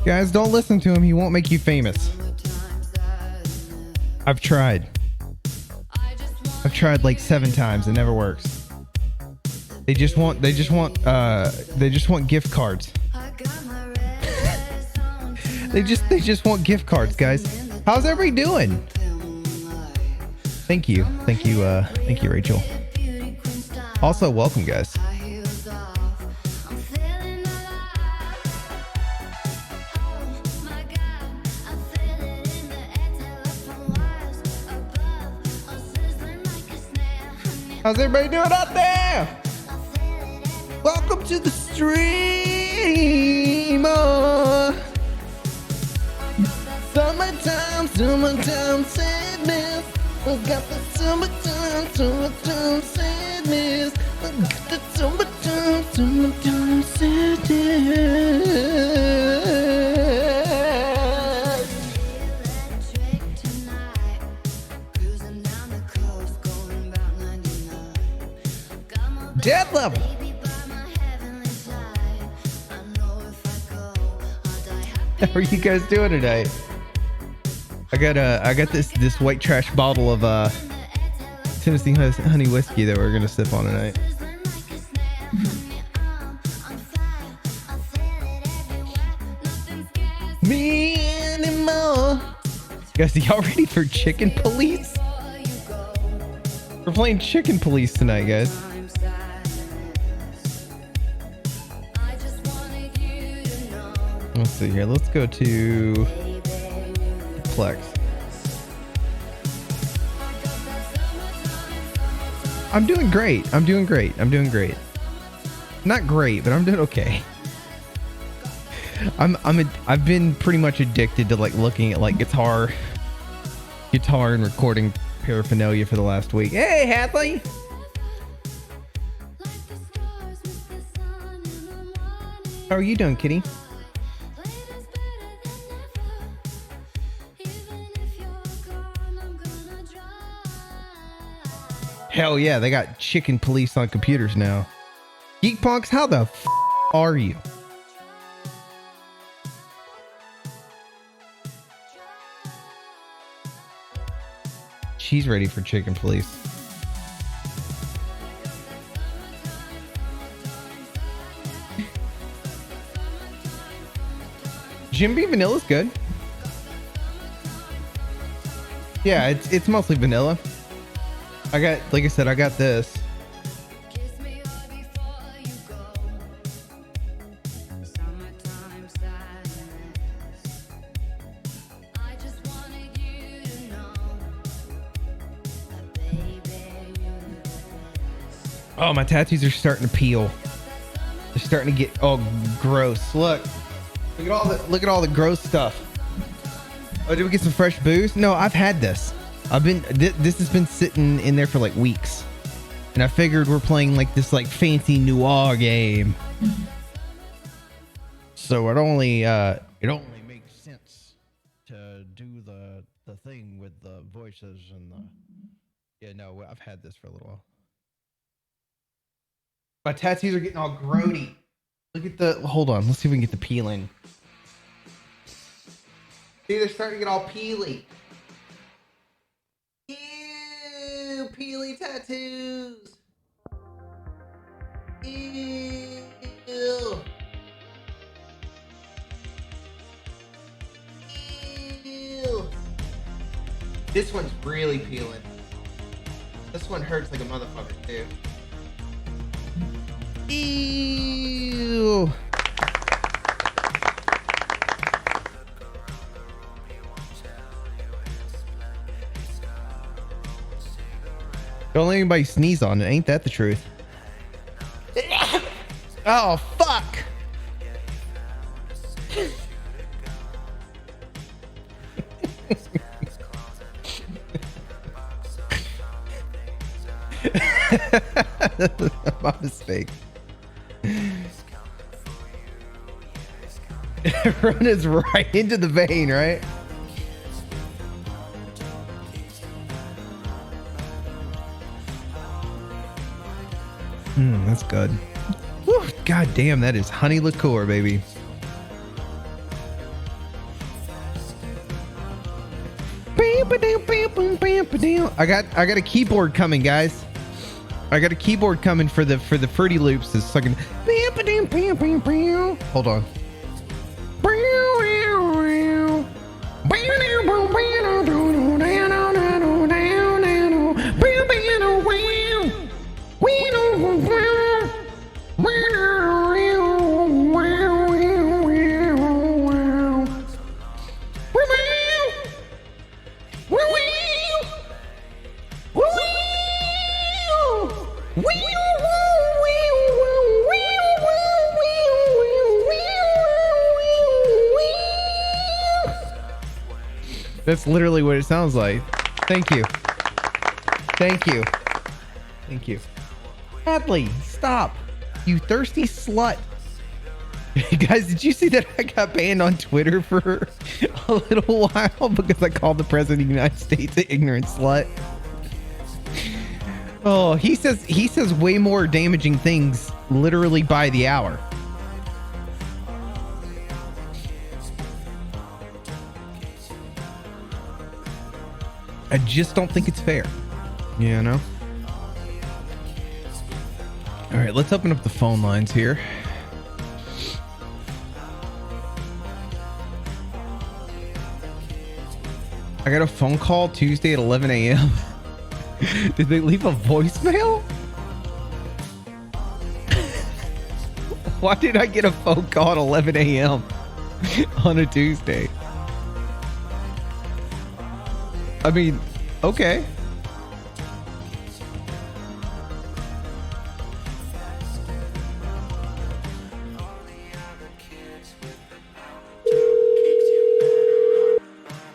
Guys, don't listen to him. He won't make you famous. I've tried. I've tried like 7 times. It never works. They just want gift cards. they just want gift cards, guys. How's everybody doing? Thank you, Rachel. Also, welcome, guys. How's everybody doing out there? Welcome to the stream. Summertime sadness. I got the summertime sadness. I got the summertime sadness. Dead level. How are you guys doing today? I got this white trash bottle of Tennessee honey whiskey that we're gonna sip on tonight. Me anymore. Guys, are y'all ready for Chicken Police? We're playing Chicken Police tonight, guys. Let's see here. Let's go to Plex. I'm doing great. Not great, but I'm doing okay. I've been pretty much addicted to like looking at like guitar and recording paraphernalia for the last week. Hey, Hadley. How are you doing, kitty? Hell yeah, they got Chicken Police on computers now. Geek Punks, how the f are you? She's ready for Chicken Police. Jim Beam Vanilla's good. Yeah, it's mostly vanilla. I got, like I said, I got this. Oh, my tattoos are starting to peel. They're starting to get all gross. Look at all the gross stuff. Oh, did we get some fresh booze? No, I've had this. This has been sitting in there for like weeks, and I figured we're playing like this like fancy noir game, so it only makes sense to do the thing with the voices and the. Yeah, no, I've had this for a little while. My tattoos are getting all grody. Look at the. Hold on, let's see if we can get the peeling. See, they're starting to get all peely. Ew, peely tattoos. Ew. Ew. This one's really peeling. This one hurts like a motherfucker too. Ew. Don't let anybody sneeze on it. Ain't that the truth? Oh, fuck. My mistake. Run is right into the vein, right? That's good. Woo, God damn, that is honey liqueur, baby. I got a keyboard coming, guys. I got a keyboard coming for the Fruity Loops. It's fucking. Hold on. That's literally what it sounds like. Thank you. Thank you. Thank you. Hadley, stop. You thirsty slut. Guys, did you see that I got banned on Twitter for a little while because I called the president of the United States an ignorant slut? Oh, he says way more damaging things literally by the hour. I just don't think it's fair. Yeah, no. All right, let's open up the phone lines here. I got a phone call Tuesday at 11 a.m. Did they leave a voicemail? Why did I get a phone call at 11 a.m. on a Tuesday? I mean, okay.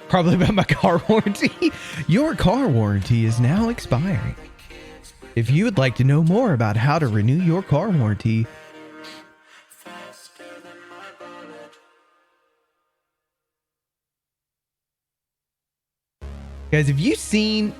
Probably about my car warranty. Your car warranty is now expiring. If you would like to know more about how to renew your car warranty, guys, have you seen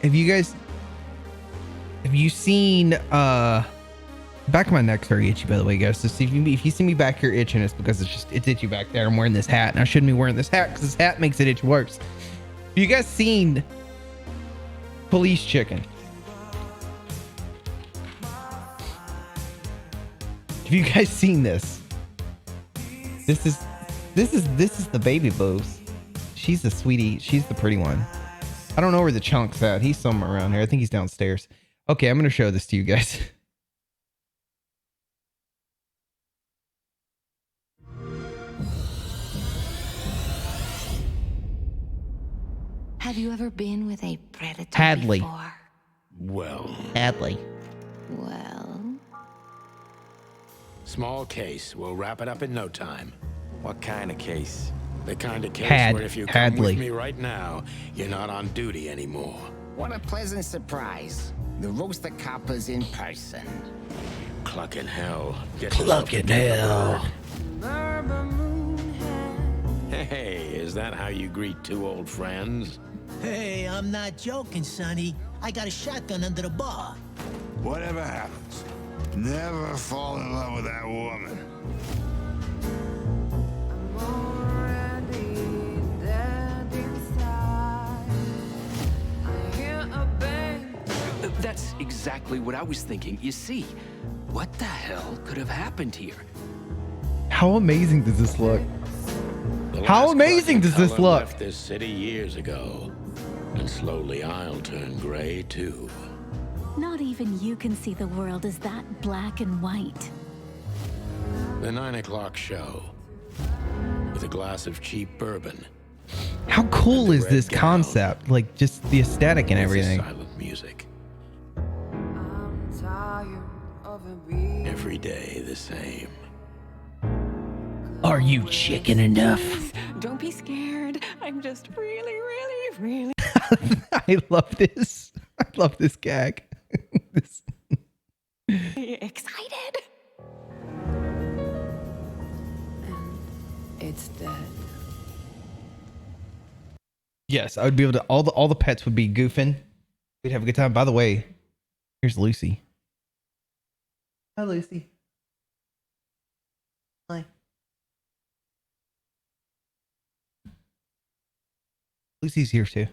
back of my neck's very itchy, by the way, guys. So if you see me back here itching, it's because it's itchy back there. I'm wearing this hat and I shouldn't be wearing this hat because this hat makes it itch worse. Have you guys seen Police Chicken? Have you guys seen this? This is the baby boobs. She's the sweetie. She's the pretty one. I don't know where the chunk's at. He's somewhere around here. I think he's downstairs. Okay, I'm going to show this to you guys. Have you ever been with a predator Hadley. before? Well, Hadley. Well, small case. We'll wrap it up in no time. What kind of case? The kind of case Had- where if you come Hadley. with me right now, you're not on duty anymore. What a pleasant surprise. The roaster copper's in person. Clucking hell. Get Clucking hell. Hey, is that how you greet two old friends? Hey, I'm not joking, Sonny. I got a shotgun under the bar. Whatever happens, never fall in love with that woman. That's exactly what I was thinking. You see, what the hell could have happened here? How amazing does this look? The How last amazing clucking does this feller look? left this city years ago, and slowly I'll turn gray too. not even you can see the world as that black and white. The 9 o'clock show, with a glass of cheap bourbon. How cool And the is this red gown. concept? Like just the aesthetic and With the everything. silent music. Every day the same. Are you chicken enough? Don't be scared. I'm just really I love this. I love this gag. This- excited. And it's dead. Yes, I would be able to. All the pets would be goofing. We'd have a good time. By the way, here's Lucy. Hi, Lucy. Hi. Lucy's here too.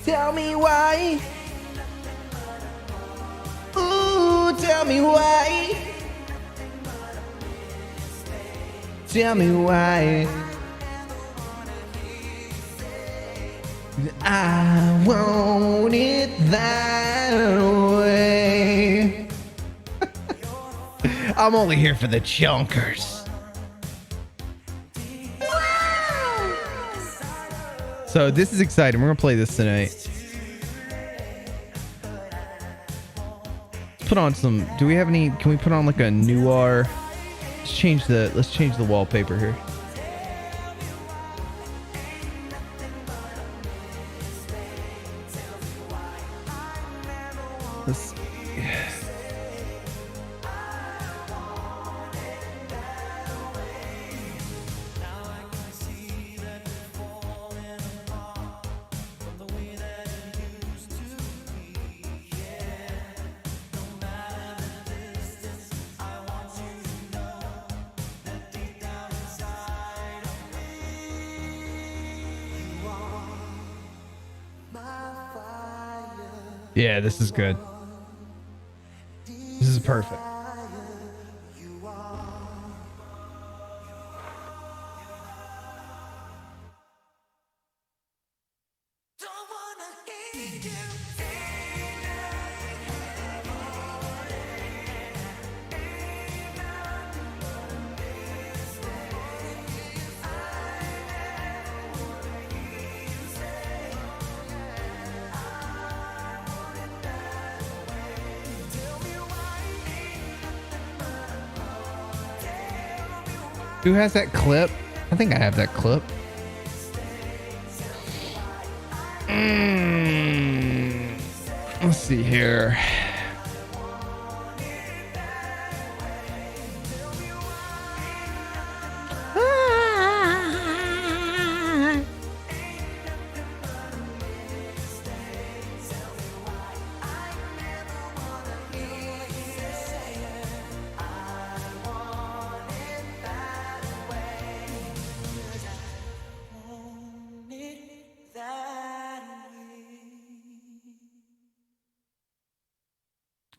Tell me why. Ooh, tell me why. Tell me why. I want it that way. I'm only here for the chunkers. So this is exciting. We're gonna play this tonight. Let's put on some. Do we have any? Can we put on like a noir? Let's change the wallpaper here. Let's, yeah. Yeah, this is good. This is perfect. Who has that clip? I think I have that clip. Let's see here.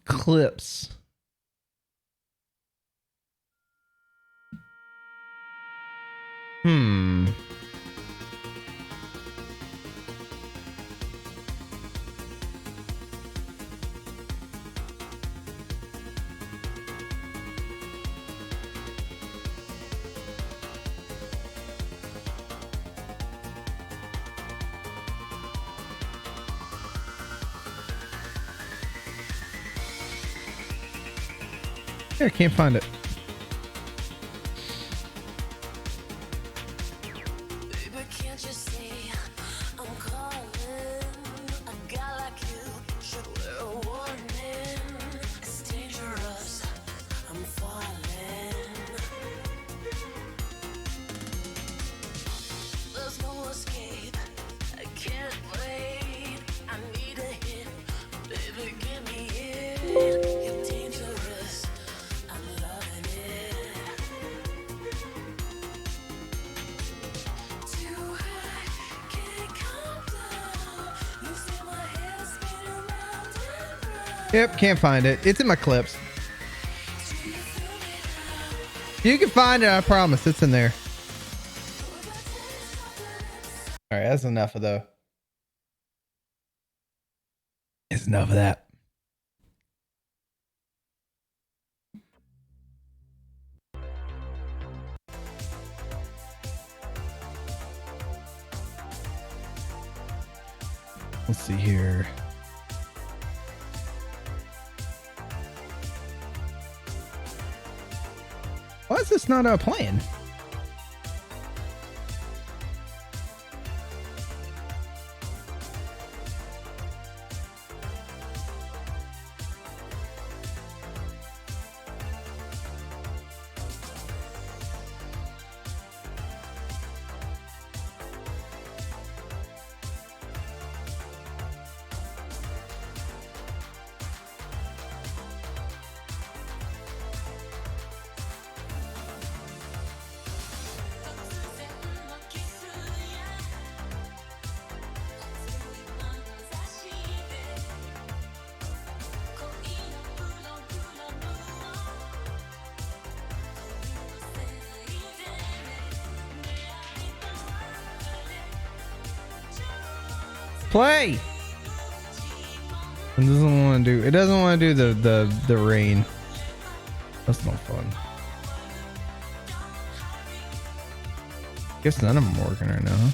Clips. I can't find it. Yep, can't find it. It's in my clips. You can find it, I promise. It's in there. All right, that's enough of though. It's enough of that. Let's see here. Why is this not playing? Play. It doesn't want to do. It doesn't want to do the rain. That's no fun. Guess none of them are working right now. Huh?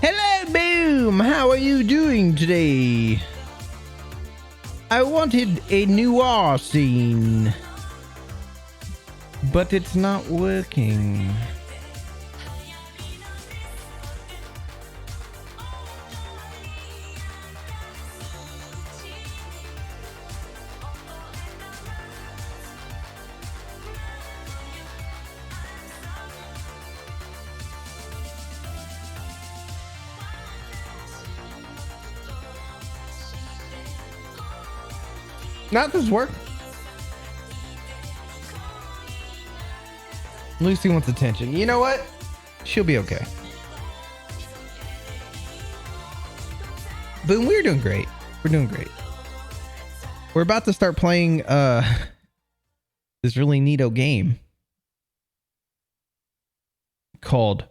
Hello, Boom. How are you doing today? I wanted a noir scene, but it's not working. Not this work. Lucy wants attention. You know what? She'll be okay. Boom, we're doing great. We're doing great. We're about to start playing this really neato game called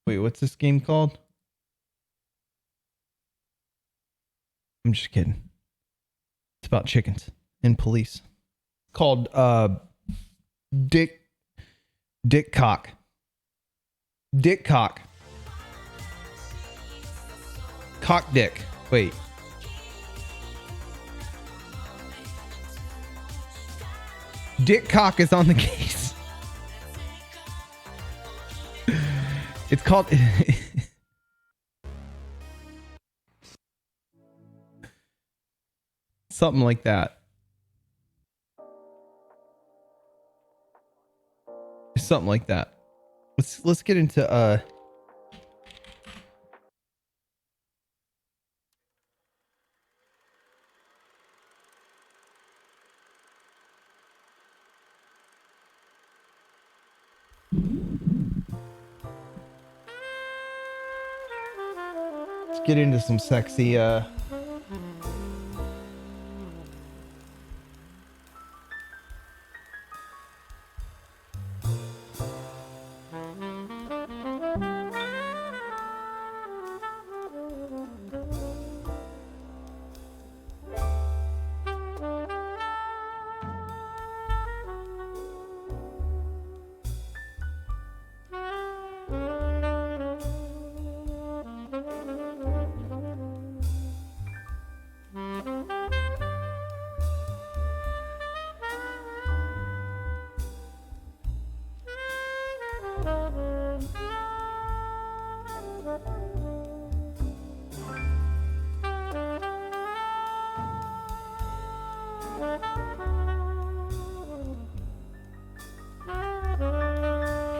Wait, what's this game called? I'm just kidding. It's about chickens and police. Called Dick Cock. Dick Cock. Cock Dick. Wait. Dick Cock is on the case. It's called something like that. Something like that. Let's get into let's get into some sexy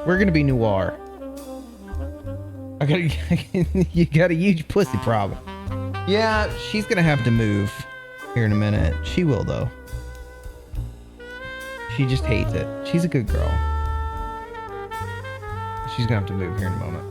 we're gonna be noir. You got a huge pussy problem. Yeah, she's gonna have to move here in a minute. She will though. She just hates it. She's a good girl. She's gonna have to move here in a moment.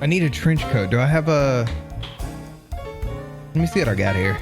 I need a trench coat. Do I have a... Let me see what I got here.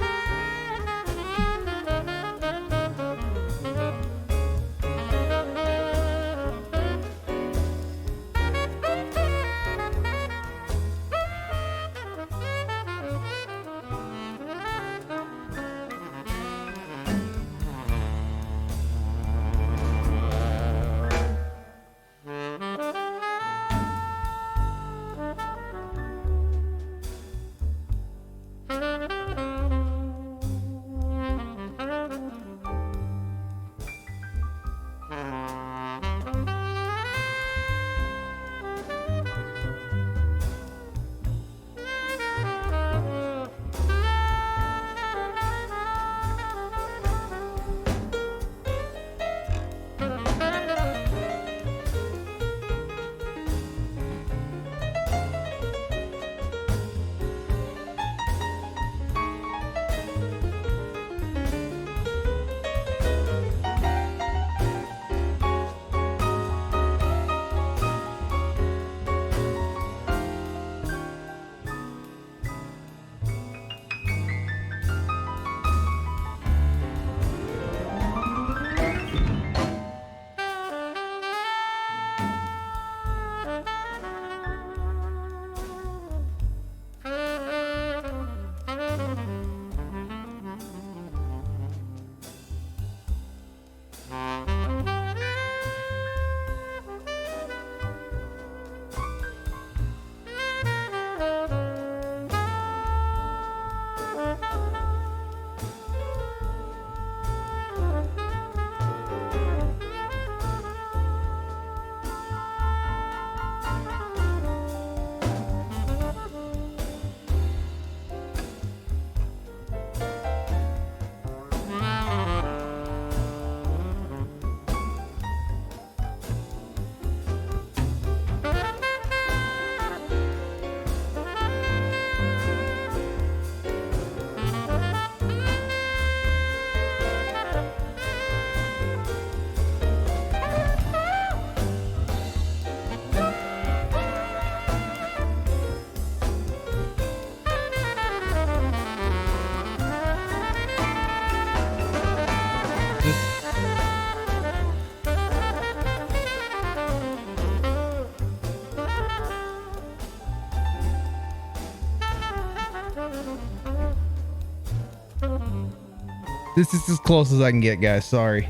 This is as close as I can get, guys. Sorry.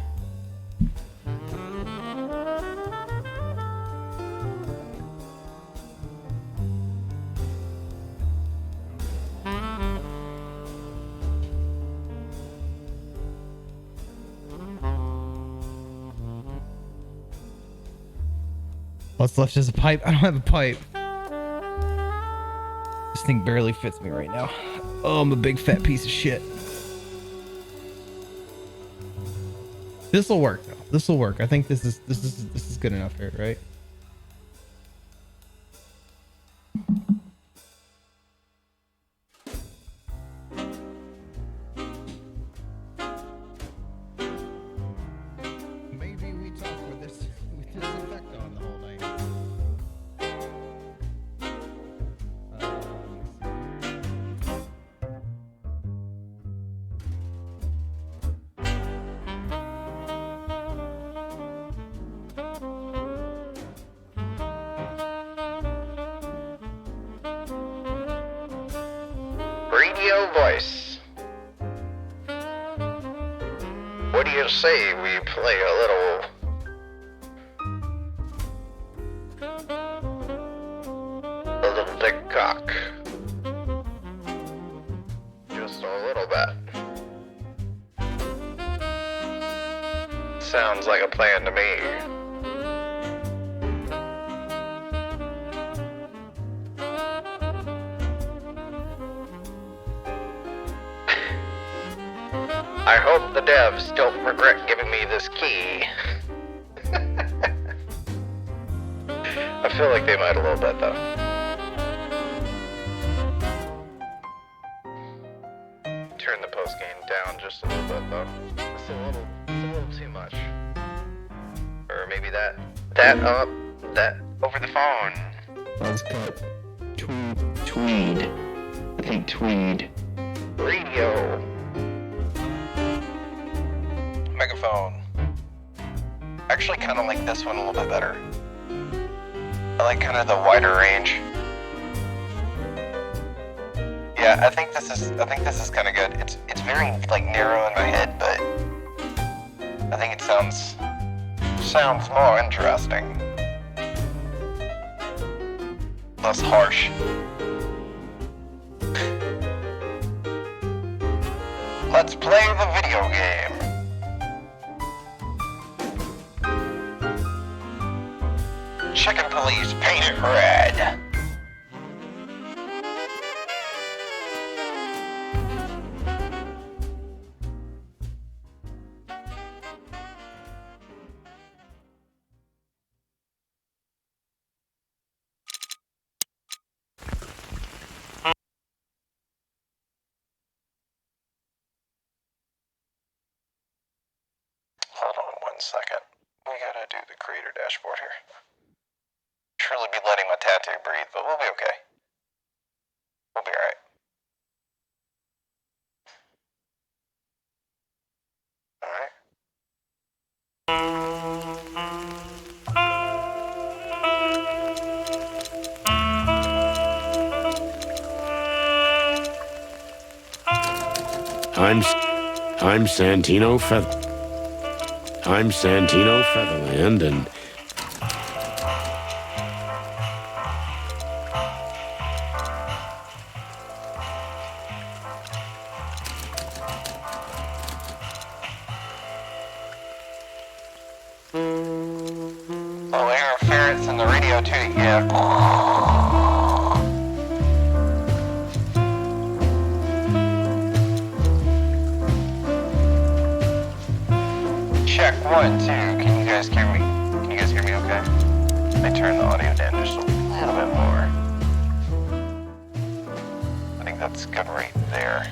What's left is a pipe. I don't have a pipe. This thing barely fits me right now. Oh, I'm a big fat piece of shit. This'll work though. This'll work. I think this is good enough here, right? Maybe we talk with this effect on the whole night. Radio voice. What do you say we play a little dick cock? Just a little bit. Sounds like a plan to me. I hope the devs don't regret giving me this key. I feel like they might a little bit though. Turn the post gain down just a little bit though. It's a little too much. Or maybe that over the phone. Buzz cut. Tweed. I think tweed. Radio. Megaphone. Actually kind of like this one a little bit better. I like kind of the wider range. Yeah, I think this is kind of good. It's very like narrow in my head, but I think it sounds more interesting. Less harsh. Let's play the video game. Chicken police, paint it red. Hold on 1 second. We gotta do the creator dashboard here. Surely be letting my tattoo breathe, but we'll be okay. We'll be alright. Alright. I'm Santino Featherland, and Oh, interference in the radio too, yeah. Check 1, 2. Can you guys hear me? Can you guys hear me okay? I turn the audio down just a little bit more. I think that's good right there.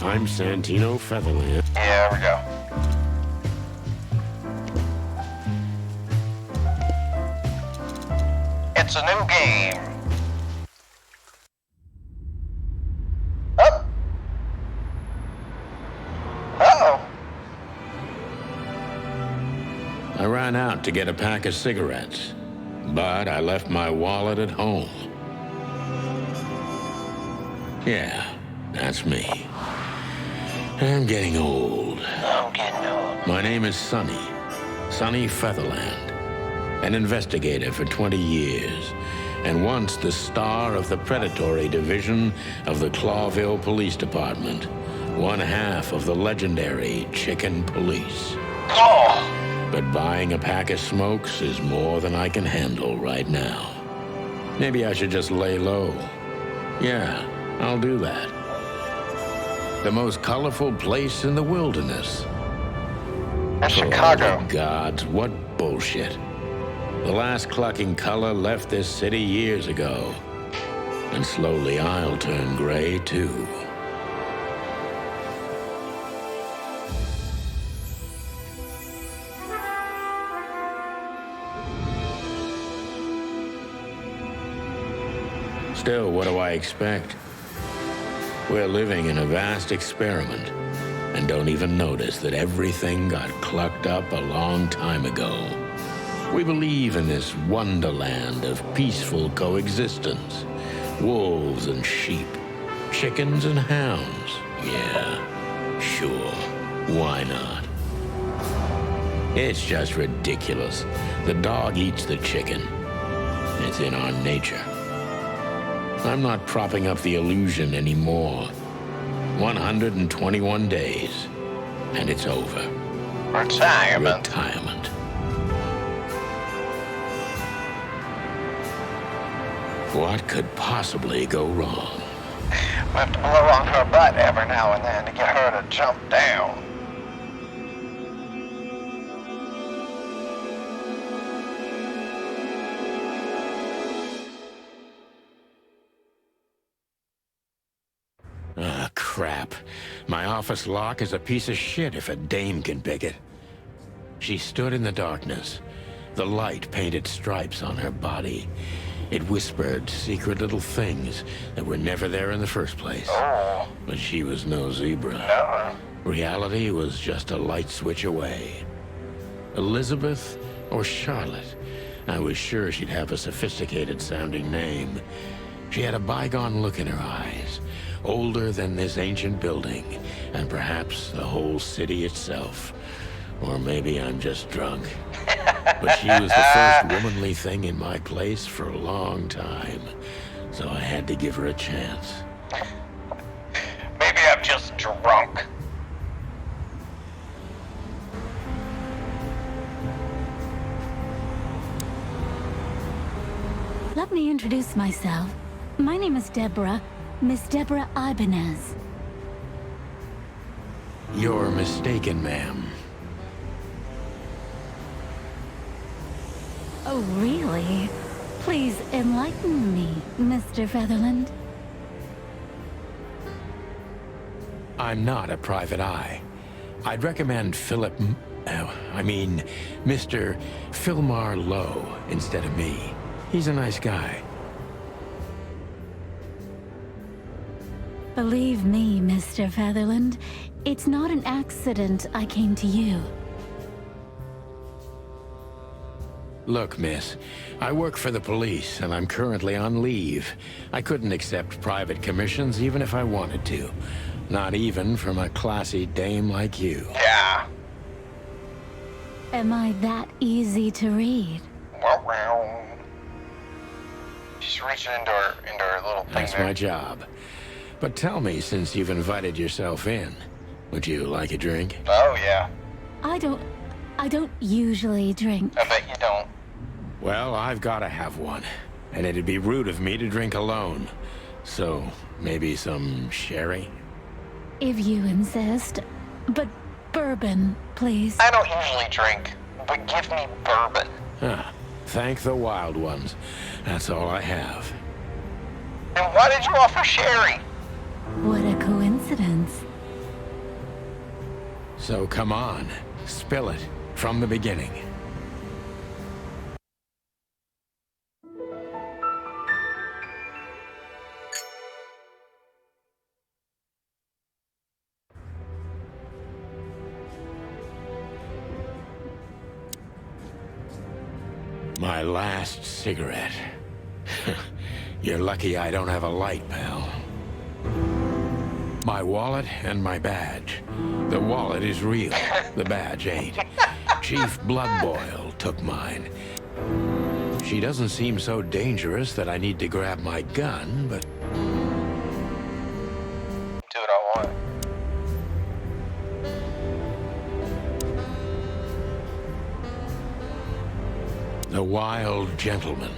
I'm Santino Featherland. Yeah, there we go. It's a new game. Oh. Uh-oh. I ran out to get a pack of cigarettes, but I left my wallet at home. Yeah, that's me. I'm getting old. I'm getting old. My name is Sonny Featherland, an investigator for 20 years, and once the star of the predatory division of the Clawville Police Department, one half of the legendary Chicken Police. Oh! But buying a pack of smokes is more than I can handle right now. Maybe I should just lay low. Yeah, I'll do that. The most colorful place in the wilderness. That's For Chicago. all the gods, what bullshit. The last clucking color left this city years ago. And slowly I'll turn gray too. Still, what do I expect? We're living in a vast experiment, and don't even notice that everything got clucked up a long time ago. We believe in this wonderland of peaceful coexistence. Wolves and sheep, chickens and hounds. Yeah, sure, why not? It's just ridiculous. The dog eats the chicken. It's in our nature. I'm not propping up the illusion anymore. 121 days, and it's over. Retirement. Retirement. What could possibly go wrong? We have to blow on her butt every now and then to get her to jump down. Ah, crap. My office lock is a piece of shit if a dame can pick it. She stood in the darkness. The light painted stripes on her body. It whispered secret little things that were never there in the first place. Oh. But she was no zebra. No. Reality was just a light switch away. Elizabeth or Charlotte? I was sure she'd have a sophisticated-sounding name. She had a bygone look in her eyes, older than this ancient building, and perhaps the whole city itself. Or maybe I'm just drunk. But she was the first womanly thing in my place for a long time, so I had to give her a chance. Maybe I'm just drunk. Let me introduce myself. My name is Deborah, Miss Deborah Ibanez. You're mistaken, ma'am. Oh, really? Please enlighten me, Mr. Featherland. I'm not a private eye. I'd recommend Mr. Philmar Lowe instead of me. He's a nice guy. Believe me, Mr. Featherland, it's not an accident I came to you. Look, miss, I work for the police, and I'm currently on leave. I couldn't accept private commissions even if I wanted to. Not even from a classy dame like you. Yeah. Am I that easy to read? Wow. She's reaching into her little thing That's there. my job. But tell me, since you've invited yourself in, would you like a drink? Oh, yeah. I don't usually drink. I bet you don't. Well, I've got to have one. And it'd be rude of me to drink alone. So, maybe some sherry? If you insist. But bourbon, please. I don't usually drink, but give me bourbon. Huh. Thank the wild ones. That's all I have. And why did you offer sherry? What a coincidence. So come on, spill it from the beginning. My last cigarette. You're lucky I don't have a light, pal. My wallet and my badge. The wallet is real. The badge ain't. Chief Bloodboil took mine. She doesn't seem so dangerous that I need to grab my gun, but... Do what I want. The Wild Gentlemen.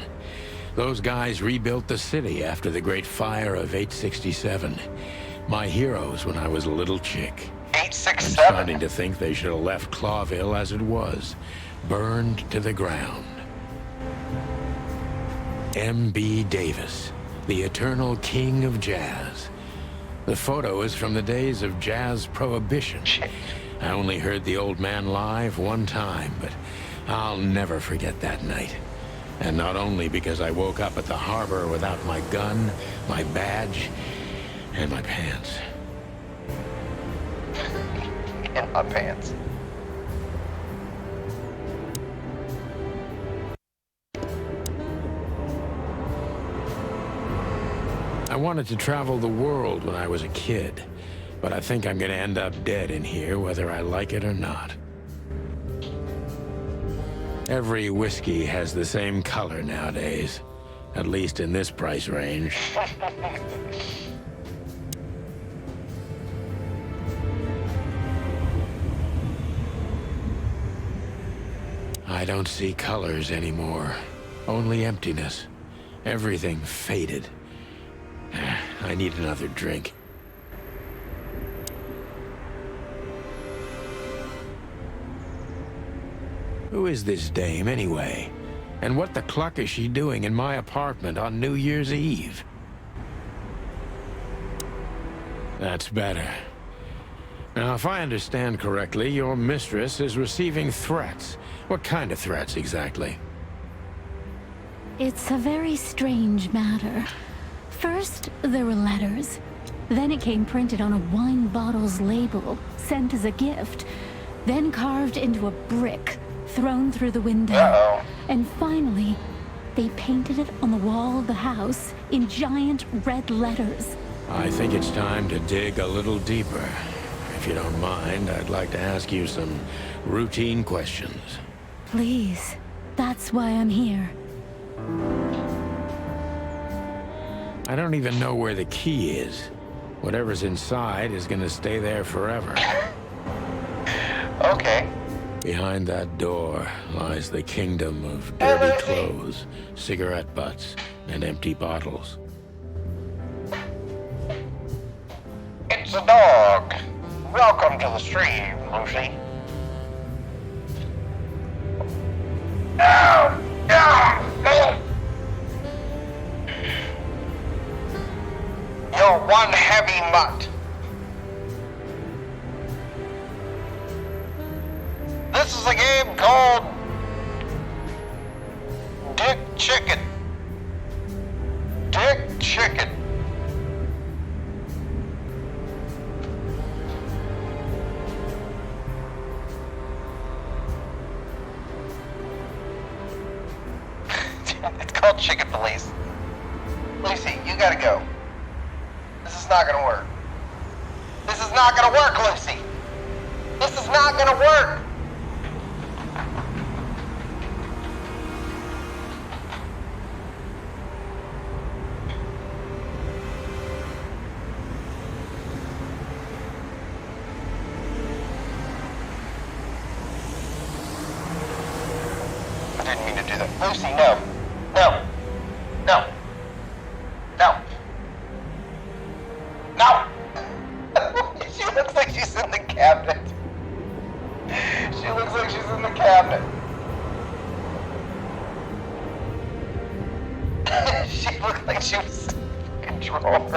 Those guys rebuilt the city after the Great Fire of 867. My heroes when I was a little chick. I'm 867. starting to think they should have left Clawville as it was, burned to the ground. M.B. Davis, the eternal king of jazz. The photo is from the days of jazz prohibition. I only heard the old man live one time, but I'll never forget that night. And not only because I woke up at the harbor without my gun, my badge, and my pants. In my pants. I wanted to travel the world when I was a kid, but I think I'm gonna end up dead in here whether I like it or not. Every whiskey has the same color nowadays, at least in this price range. I don't see colors anymore, only emptiness. Everything faded. I need another drink. Who is this dame, anyway? And what the cluck is she doing in my apartment on New Year's Eve? That's better. Now, if I understand correctly, your mistress is receiving threats. What kind of threats, exactly? It's a very strange matter. First, there were letters. Then it came printed on a wine bottle's label, sent as a gift. Then carved into a brick, thrown through the window. Uh-oh. And finally, they painted it on the wall of the house in giant red letters. I think it's time to dig a little deeper. If you don't mind, I'd like to ask you some routine questions. Please, that's why I'm here. I don't even know where the key is. Whatever's inside is gonna stay there forever. Okay. Behind that door lies the kingdom of dirty clothes, cigarette butts, and empty bottles. It's a dog. Welcome to the stream, Lucy. No! No! No! You're one heavy mutt. This is a game called Dick Chicken. Dick Chicken. It's called Chicken Police. Lucy, you gotta go. This is not gonna work. This is not gonna work, Lucy. This is not gonna work. I didn't mean to do that. Lucy, no. No. No. No. No! She looks like she's in the cabinet. She looks like she's in the cabinet. She looked like she was in a drawer.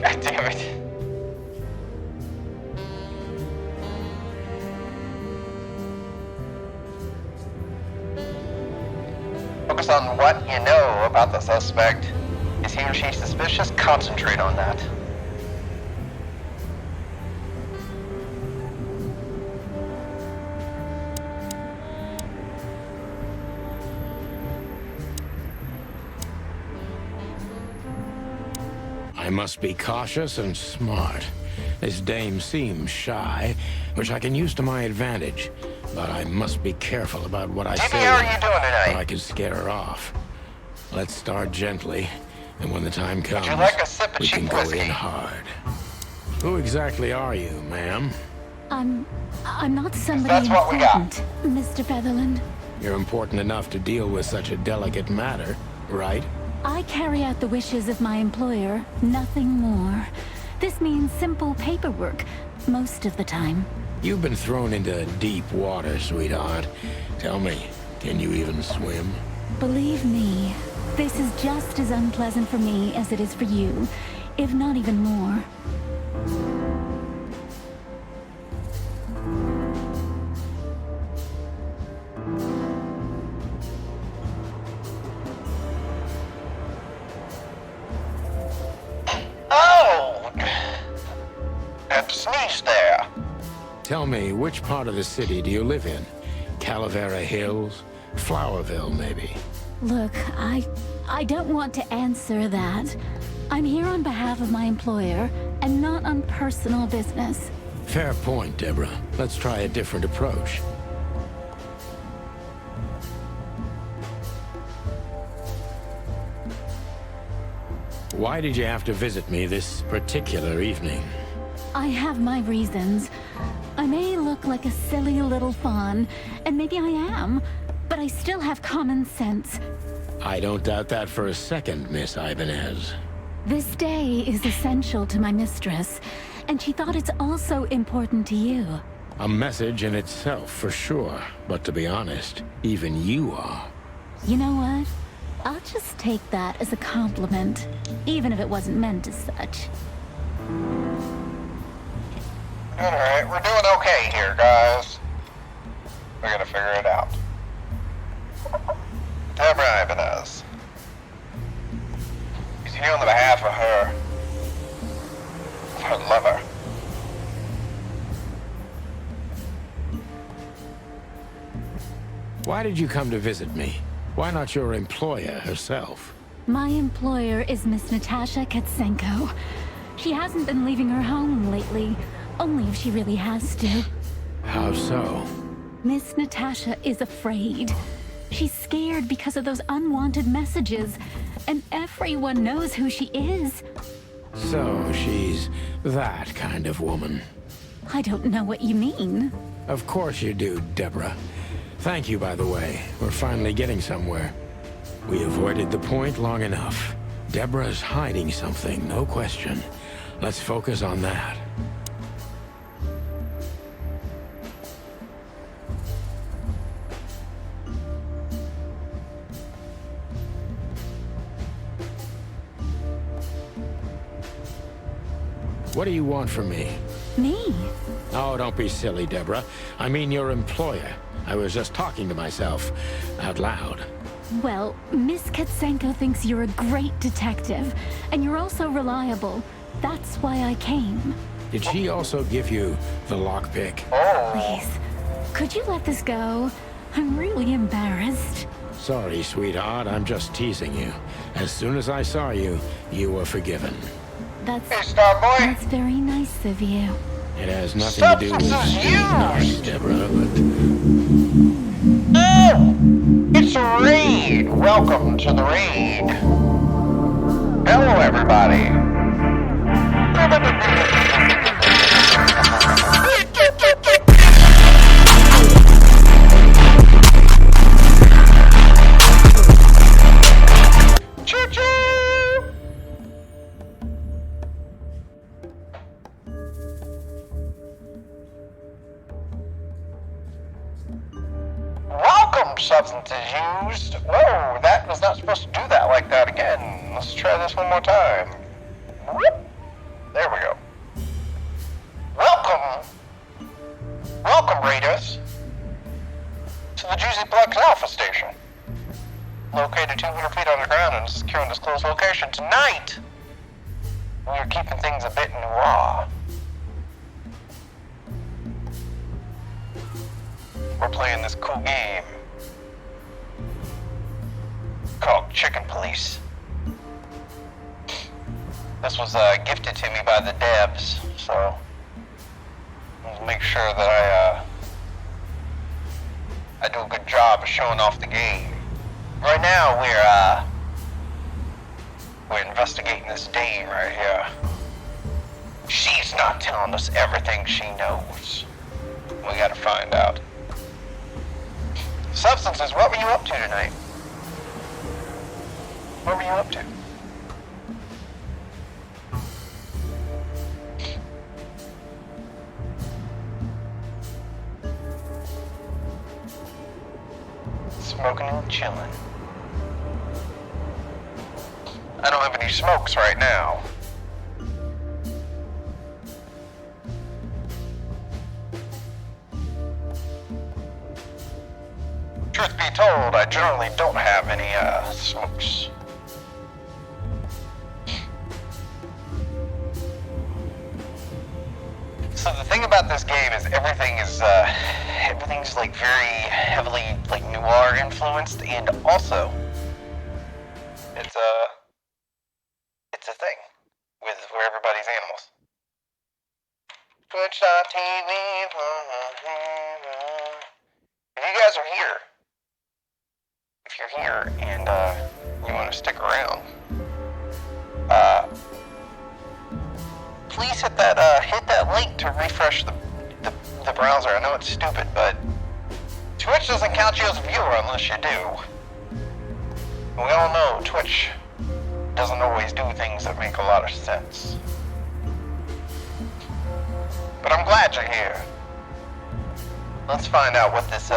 God damn it. Focus on what you know about the suspect. Is he or she suspicious? Concentrate on that. I must be cautious and smart. This dame seems shy, which I can use to my advantage. But I must be careful about what I say. How are you doing tonight? Or I could scare her off. Let's start gently, and when the time comes, Would you like a sip of we can cheap go whiskey? in hard. Who exactly are you, ma'am? I'm not somebody That's what we got. important, Mr. Featherland. You're important enough to deal with such a delicate matter, right? I carry out the wishes of my employer, nothing more. This means simple paperwork, most of the time. You've been thrown into deep water, sweetheart. Tell me, can you even swim? Believe me, this is just as unpleasant for me as it is for you, if not even more. Oh! Had to sneeze there. Tell me, which part of the city do you live in? Calavera Hills? Flowerville, maybe? Look, I don't want to answer that. I'm here on behalf of my employer, and not on personal business. Fair point, Deborah. Let's try a different approach. Why did you have to visit me this particular evening? I have my reasons. I may look like a silly little fawn, and maybe I am, but I still have common sense. I don't doubt that for a second, Miss Ibanez. This day is essential to my mistress, and she thought it's also important to you. A message in itself, for sure. But to be honest, even you are. You know what? I'll just take that as a compliment, even if it wasn't meant as such. Alright, we're doing okay here, guys. We're gonna figure it out. Deborah Ibanez. He's here on the behalf of her lover. Why did you come to visit me? Why not your employer herself? My employer is Miss Natasha Katsenko. She hasn't been leaving her home lately, only if she really has to. How so? Miss Natasha is afraid. She's scared because of those unwanted messages, and everyone knows who she is. So she's that kind of woman. I don't know what you mean. Of course you do, Deborah. Thank you, by the way. We're finally getting somewhere. We avoided the point long enough. Deborah's hiding something, no question. Let's focus on that. What do you want from me? Me? Oh, don't be silly, Deborah. I mean your employer. I was just talking to myself, out loud. Well, Miss Katsenko thinks you're a great detective, and you're also reliable. That's why I came. Did she also give you the lockpick? Please, could you let this go? I'm really embarrassed. Sorry, sweetheart, I'm just teasing you. As soon as I saw you, you were forgiven. That's Starboy. that's very nice of you. It has nothing to do with us, Deborah, but... Oh! It's a raid! Welcome to the raid. Hello, everybody. Choo-choo! Welcome, substances used. Whoa, that was not supposed to do that like that again. Let's try this one more time. Whoop. There we go. Welcome. Welcome, Raiders, to the Juicy Plex Alpha Station. Located 200 feet underground in a secure and disclosed location. Tonight, we are keeping things a bit noir. We're playing this cool game called Chicken Police. This was gifted to me by the devs, so make sure that I do a good job of showing off the game. Right now, we're investigating this dame right here. She's not telling us everything she knows. We gotta find out. Substances, what were you up to tonight? What were you up to? Smoking and chilling. I don't have any smokes right now. Truth be told, I generally don't have any smokes. So the thing about this game is everything's like very heavily like noir influenced, and also it's a thing with where everybody's animals. Twitch.tv. If you guys are here, if you're here and you want to stick around, please hit that link to refresh the browser. I know it's stupid, but Twitch doesn't count you as a viewer unless you do. We all know Twitch doesn't always do things that make a lot of sense. But I'm glad you're here. Let's find out what this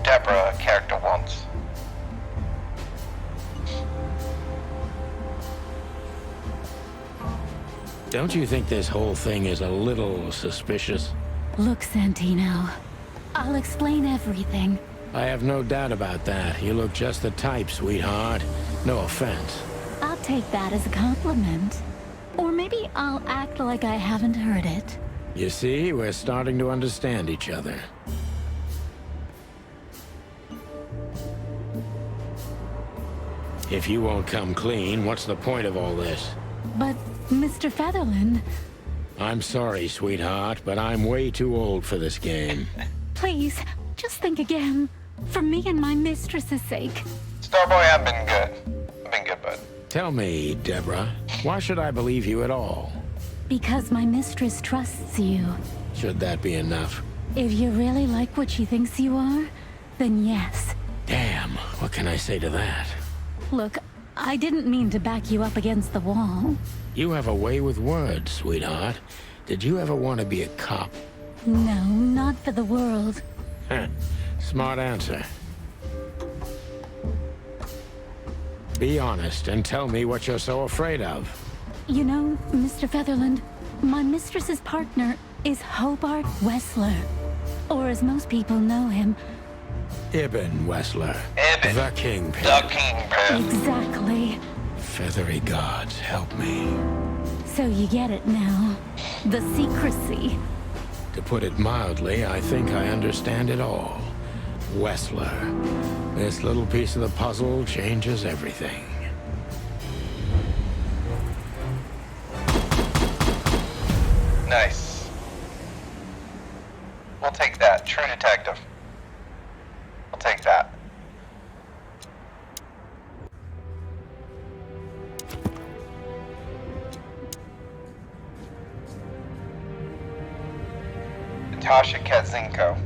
Deborah character wants. Don't you think this whole thing is a little suspicious? Look, Santino, I'll explain everything. I have no doubt about that. You look just the type, sweetheart. No offense. I'll take that as a compliment. Or maybe I'll act like I haven't heard it. You see, we're starting to understand each other. If you won't come clean, what's the point of all this? But, Mr. Featherland... I'm sorry, sweetheart, but I'm way too old for this game. Please, just think again. For me and my mistress's sake. Starboy, I've been good. I've been good, bud. Tell me, Deborah, why should I believe you at all? Because my mistress trusts you. Should that be enough? If you really like what she thinks you are, then yes. Damn, what can I say to that? Look, I didn't mean to back you up against the wall. You have a way with words, sweetheart. Did you ever want to be a cop? No, not for the world. Heh, smart answer. Be honest and tell me what you're so afraid of. You know, Mr. Featherland, my mistress's partner is Hobart Wessler. Or as most people know him... Ibn Wessler. Ibn. The Kingpin. The Kingpin. Exactly. Feathery gods, help me. So you get it now. The secrecy. To put it mildly, I think I understand it all. Wessler. This little piece of the puzzle changes everything. Nice. We'll take that. True detective. We'll take that. Natasha Katzenko.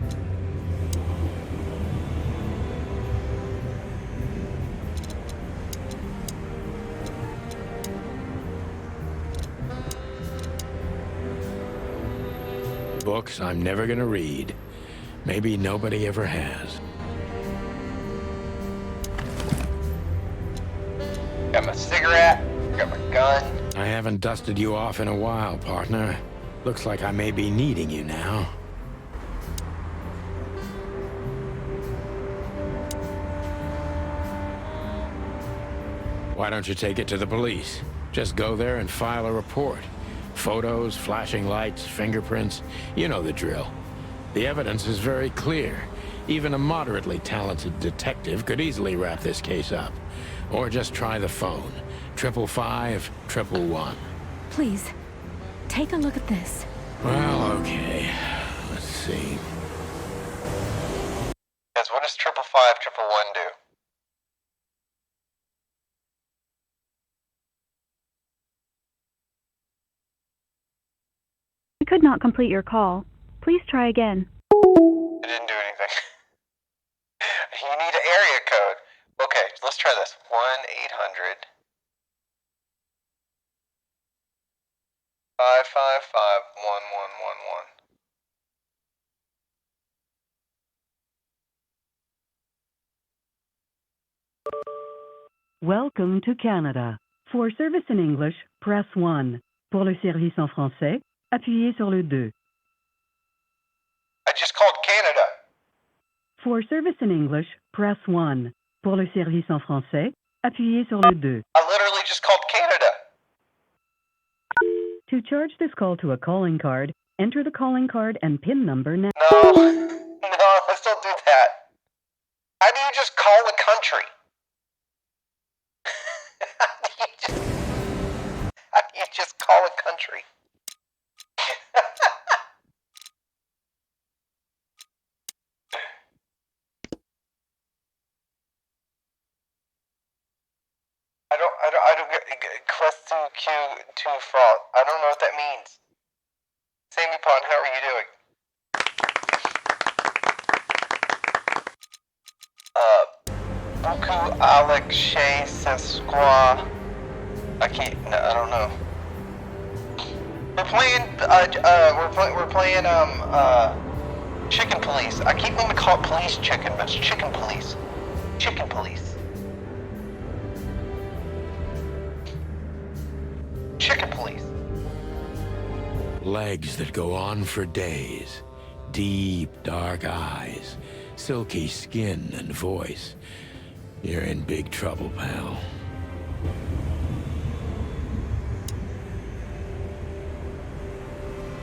Books I'm never gonna read. Maybe nobody ever has. Got my cigarette, got my gun. I haven't dusted you off in a while, partner. Looks like I may be needing you now. Why don't you take it to the police? Just go there and file a report. Photos, flashing lights, fingerprints, you know the drill. The evidence is very clear. Even a moderately talented detective could easily wrap this case up. Or just try the phone. 555-111. Please, take a look at this. Well, okay. Let's see. Guys, what does 555 do? We could not complete your call. Please try again. It didn't do anything. You need an area code. Okay, let's try this. 1-800 555 1111. Welcome to Canada. For service in English, press 1. Pour le service en français, appuyez sur le 2. I just called Canada. For service in English, press 1. Pour le service en français, appuyez sur le 2. I literally just called Canada. To charge this call to a calling card, enter the calling card and PIN number now. No, let's don't do that. How do you just call a country? How do you just call a country? I don't get question Q2 fault. I don't know what that means. Sammy Pond, how are you doing? Buku Alex Shay Sesqua. I don't know. We're playing Chicken Police. I keep wanting to call it Police Chicken, but it's Chicken Police. Chicken Police. Chicken Police. Legs that go on for days. Deep, dark eyes. Silky skin and voice. You're in big trouble, pal.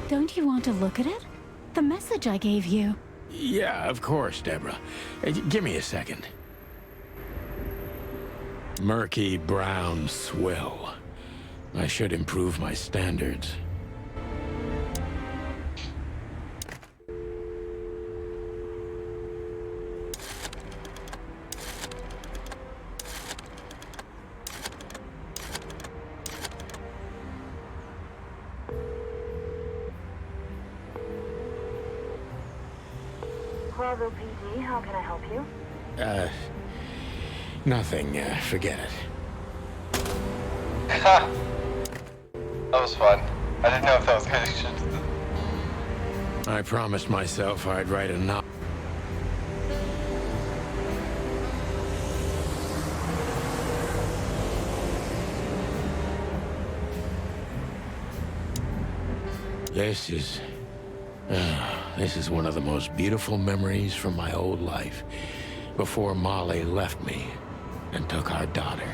Don't you want to look at it? The message I gave you. Yeah, of course, Deborah. Give me a second. Murky brown swill. I should improve my standards. Bravo PD, how can I help you? Nothing. Forget it. Ha! That was fun. I didn't know if that was good. I promised myself I'd write a novel. This is one of the most beautiful memories from my old life, before Molly left me and took our daughter.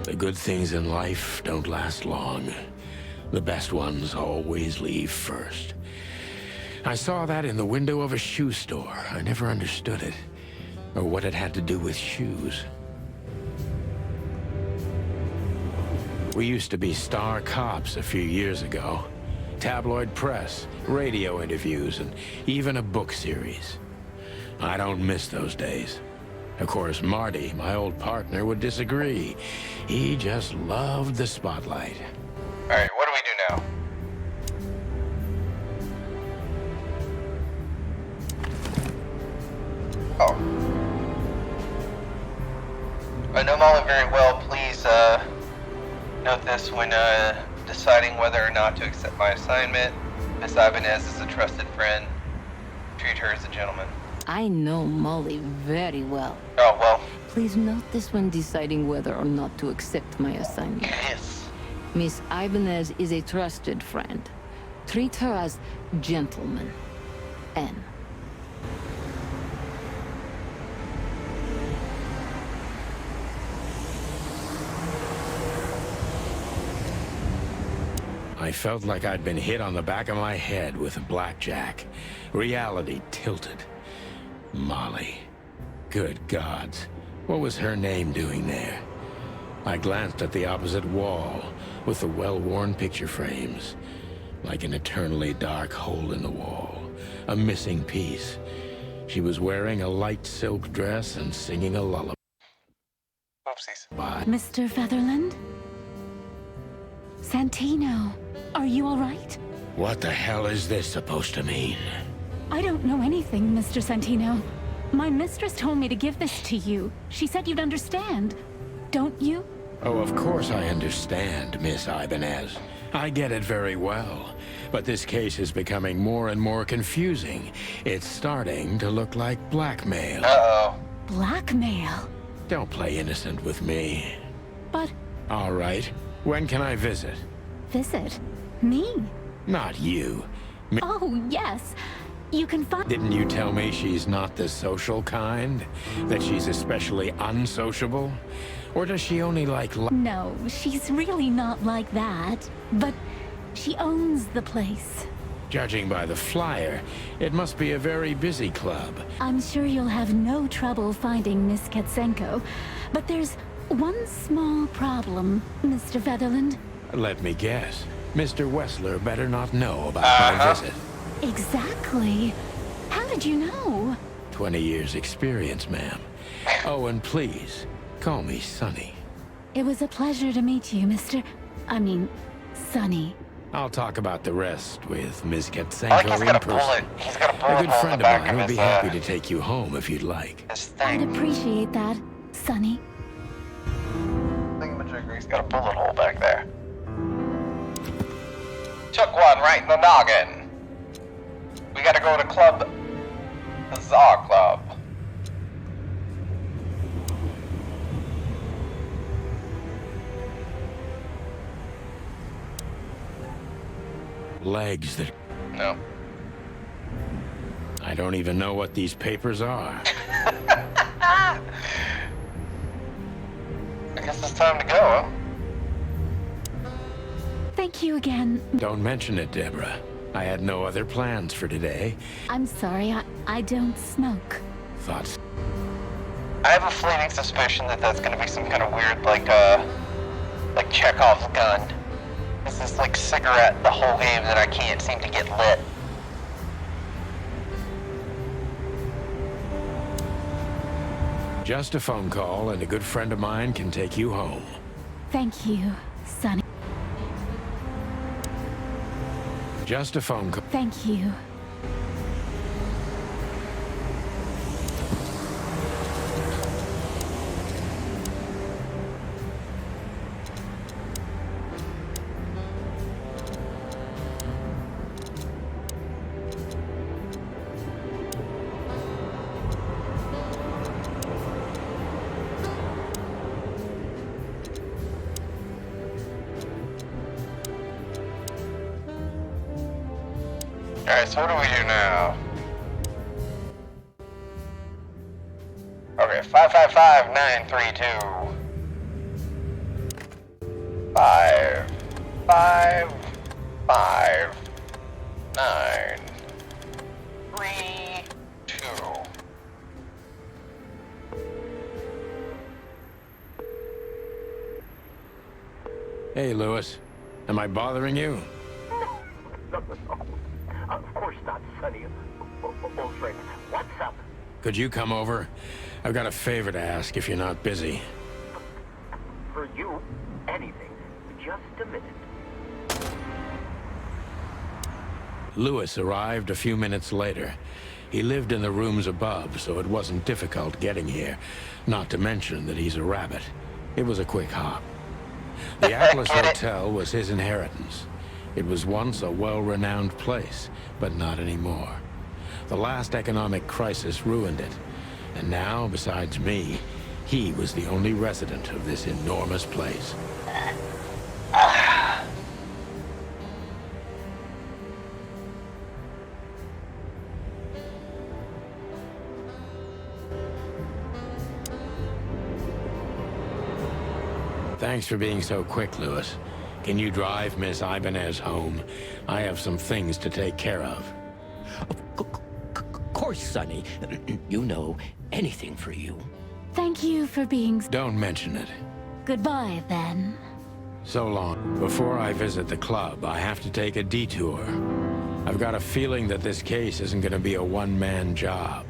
The good things in life don't last long. The best ones always leave first. I saw that in the window of a shoe store. I never understood it, or what it had to do with shoes. We used to be star cops a few years ago. Tabloid press, radio interviews, and even a book series. I don't miss those days. Of course, Marty, my old partner, would disagree. He just loved the spotlight. All right, what do we do now? Oh. I know Molly very well. Please, note this when deciding whether or not to accept my assignment. Miss Ibanez is a trusted friend. Treat her as a gentleman. I know Molly very well. Oh, well. Please note this when deciding whether or not to accept my assignment. Yes. Miss Ibanez is a trusted friend. Treat her as gentleman. N. I felt like I'd been hit on the back of my head with a blackjack. Reality tilted. Molly. Good gods. What was her name doing there? I glanced at the opposite wall with the well-worn picture frames. Like an eternally dark hole in the wall. A missing piece. She was wearing a light silk dress and singing a lullaby. Oopsies. Mr. Featherland? Santino, are you all right? What the hell is this supposed to mean? I don't know anything, Mr. Santino. My mistress told me to give this to you. She said you'd understand. Don't you? Oh, of course I understand, Miss Ibanez. I get it very well. But this case is becoming more and more confusing. It's starting to look like blackmail. Uh-oh. Blackmail? Don't play innocent with me. But... All right. When can I visit? Visit? Me? Not you. Oh, yes. You can find... Didn't you tell me she's not the social kind? That she's especially unsociable? Or does she only like... No, she's really not like that. But she owns the place. Judging by the flyer, it must be a very busy club. I'm sure you'll have no trouble finding Miss Katsenko. But there's one small problem, Mr. Featherland. Let me guess. Mr. Wessler better not know about my visit. Exactly. How did you know? 20 years experience, ma'am. Oh, and please, call me Sonny. It was a pleasure to meet you, Sonny. I'll talk about the rest with Ms. I like Katsenko in person. He's got a bullet A good hole in friend the of back mine would of be his, happy to take you home if you'd like. his I'd thing. appreciate that, Sonny. Thingamajigger, he's got a bullet hole back there. Took one right in the noggin. We gotta go to Club... Bizarre Club. Legs that... No. I don't even know what these papers are. I guess it's time to go, huh? Thank you again. Don't mention it, Deborah. I had no other plans for today. I'm sorry, I don't smoke. Thoughts? I have a fleeting suspicion that that's gonna be some kind of weird, like Chekhov's gun. It's this, like, cigarette the whole game that I can't seem to get lit. Just a phone call and a good friend of mine can take you home. Thank you, Sonny. Just a phone call. Thank you. Alright, so what do we do now? Okay, 555-932. 5, 5, 5, 9, 3, 2. Hey, Lewis. Am I bothering you? No. Of course not, Sonny. Old friend, what's up? Could you come over? I've got a favor to ask if you're not busy. For you, anything. Just a minute. Lewis arrived a few minutes later. He lived in the rooms above, so it wasn't difficult getting here. Not to mention that he's a rabbit. It was a quick hop. The Atlas Hotel was his inheritance. It was once a well-renowned place, but not anymore. The last economic crisis ruined it. And now, besides me, he was the only resident of this enormous place. Thanks for being so quick, Lewis. Can you drive Miss Ibanez home? I have some things to take care of. Of course, Sonny. You know, anything for you. Thank you for being... Don't mention it. Goodbye, then. So long. Before I visit the club, I have to take a detour. I've got a feeling that this case isn't going to be a one-man job.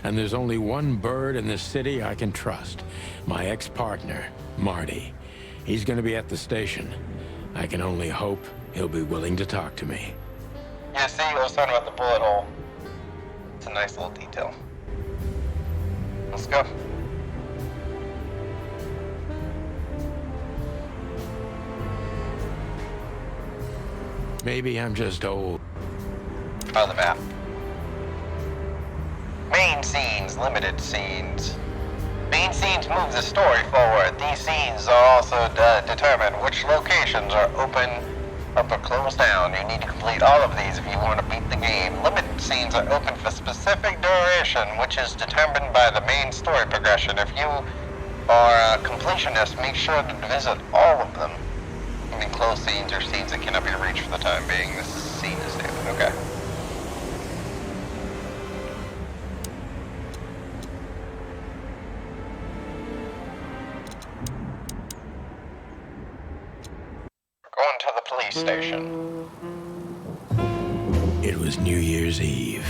And there's only one bird in this city I can trust. My ex-partner, Marty. He's going to be at the station. I can only hope he'll be willing to talk to me. Yeah, see, I was talking about the bullet hole. It's a nice little detail. Let's go. Maybe I'm just old. Oh, the map. Main scenes, limited scenes. Main scenes move the story forward. These scenes are also determine which locations are open or closed down. You need to complete all of these if you want to beat the game. Limited scenes are open for specific duration, which is determined by the main story progression. If you are a completionist, make sure to visit all of them. I mean, closed scenes are scenes that cannot be reached for the time being. This scene is David. Okay. Going to the police station. It was New Year's Eve,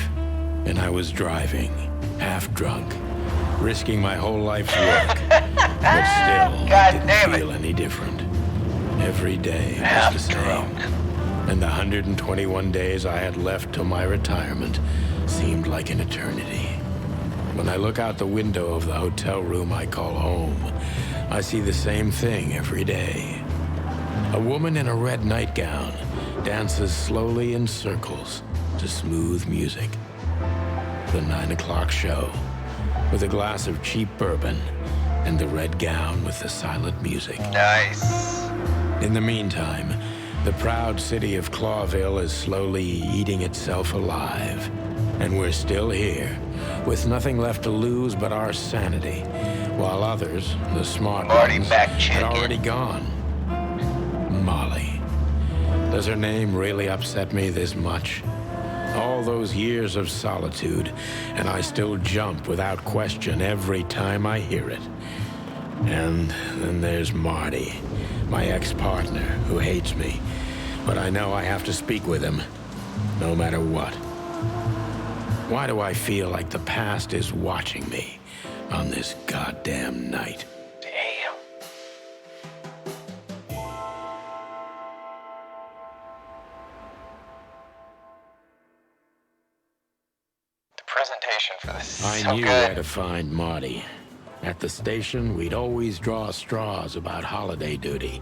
and I was driving, half drunk, risking my whole life's work, but still, God it didn't feel any different. Every day was the same, and the 121 days I had left till my retirement seemed like an eternity. When I look out the window of the hotel room I call home, I see the same thing every day. A woman in a red nightgown dances slowly in circles to smooth music. The 9 o'clock show, with a glass of cheap bourbon and the red gown with the silent music. Nice. In the meantime, the proud city of Clawville is slowly eating itself alive. And we're still here, with nothing left to lose but our sanity, while others, the smart ones, had already gone. Molly. Does her name really upset me this much? All those years of solitude, and I still jump without question every time I hear it. And then there's Marty, my ex-partner, who hates me. But I know I have to speak with him, no matter what. Why do I feel like the past is watching me on this goddamn night? Damn. The presentation for this is I so knew good. where to find Marty. At the station, we'd always draw straws about holiday duty.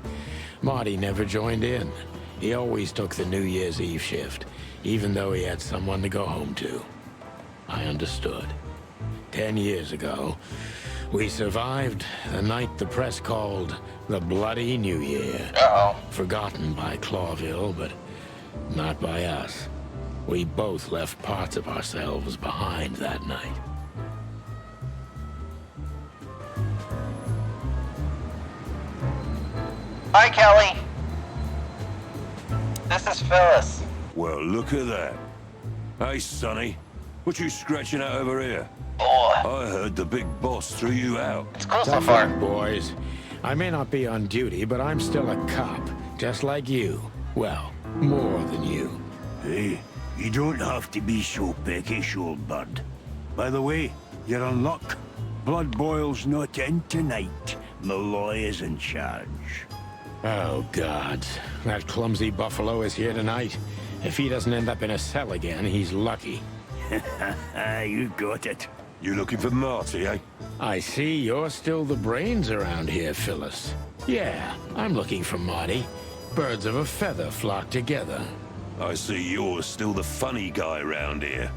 Marty never joined in. He always took the New Year's Eve shift, even though he had someone to go home to. I understood. 10 years ago, we survived the night the press called the Bloody New Year. Uh-oh. Forgotten by Clawville, but not by us. We both left parts of ourselves behind that night. Hi, Kelly. This is Phyllis. Well, look at that. Hey, Sonny. What you scratching out over here? Boy. I heard the big boss threw you out. It's cool so Tough far. luck, boys. I may not be on duty, but I'm still a cop, just like you. Well, more than you. Hey, you don't have to be so peckish, old bud. By the way, you're on luck. Blood Boil's not in tonight. Malloy is in charge. Oh, God. That clumsy buffalo is here tonight. If he doesn't end up in a cell again, he's lucky. You got it. You looking for Marty, eh? I see you're still the brains around here, Phyllis. Yeah, I'm looking for Marty. Birds of a feather flock together. I see you're still the funny guy round here.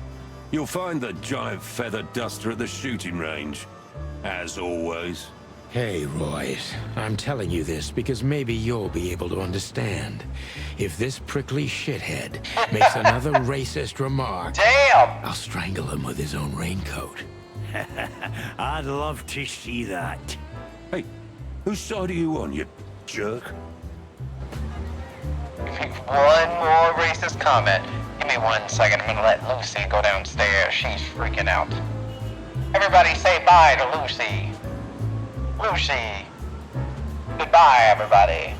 You'll find the giant feather duster at the shooting range. As always. Hey, Royce, I'm telling you this because maybe you'll be able to understand. If this prickly shithead makes another racist remark, damn! I'll strangle him with his own raincoat. I'd love to see that. Hey, whose side are you on, you jerk? One more racist comment. Give me 1 second. I'm gonna let Lucy go downstairs. She's freaking out. Everybody say bye to Lucy. Lucy. Goodbye, everybody.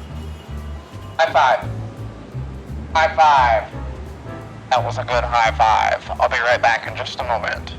High five. High five. That was a good high five. I'll be right back in just a moment.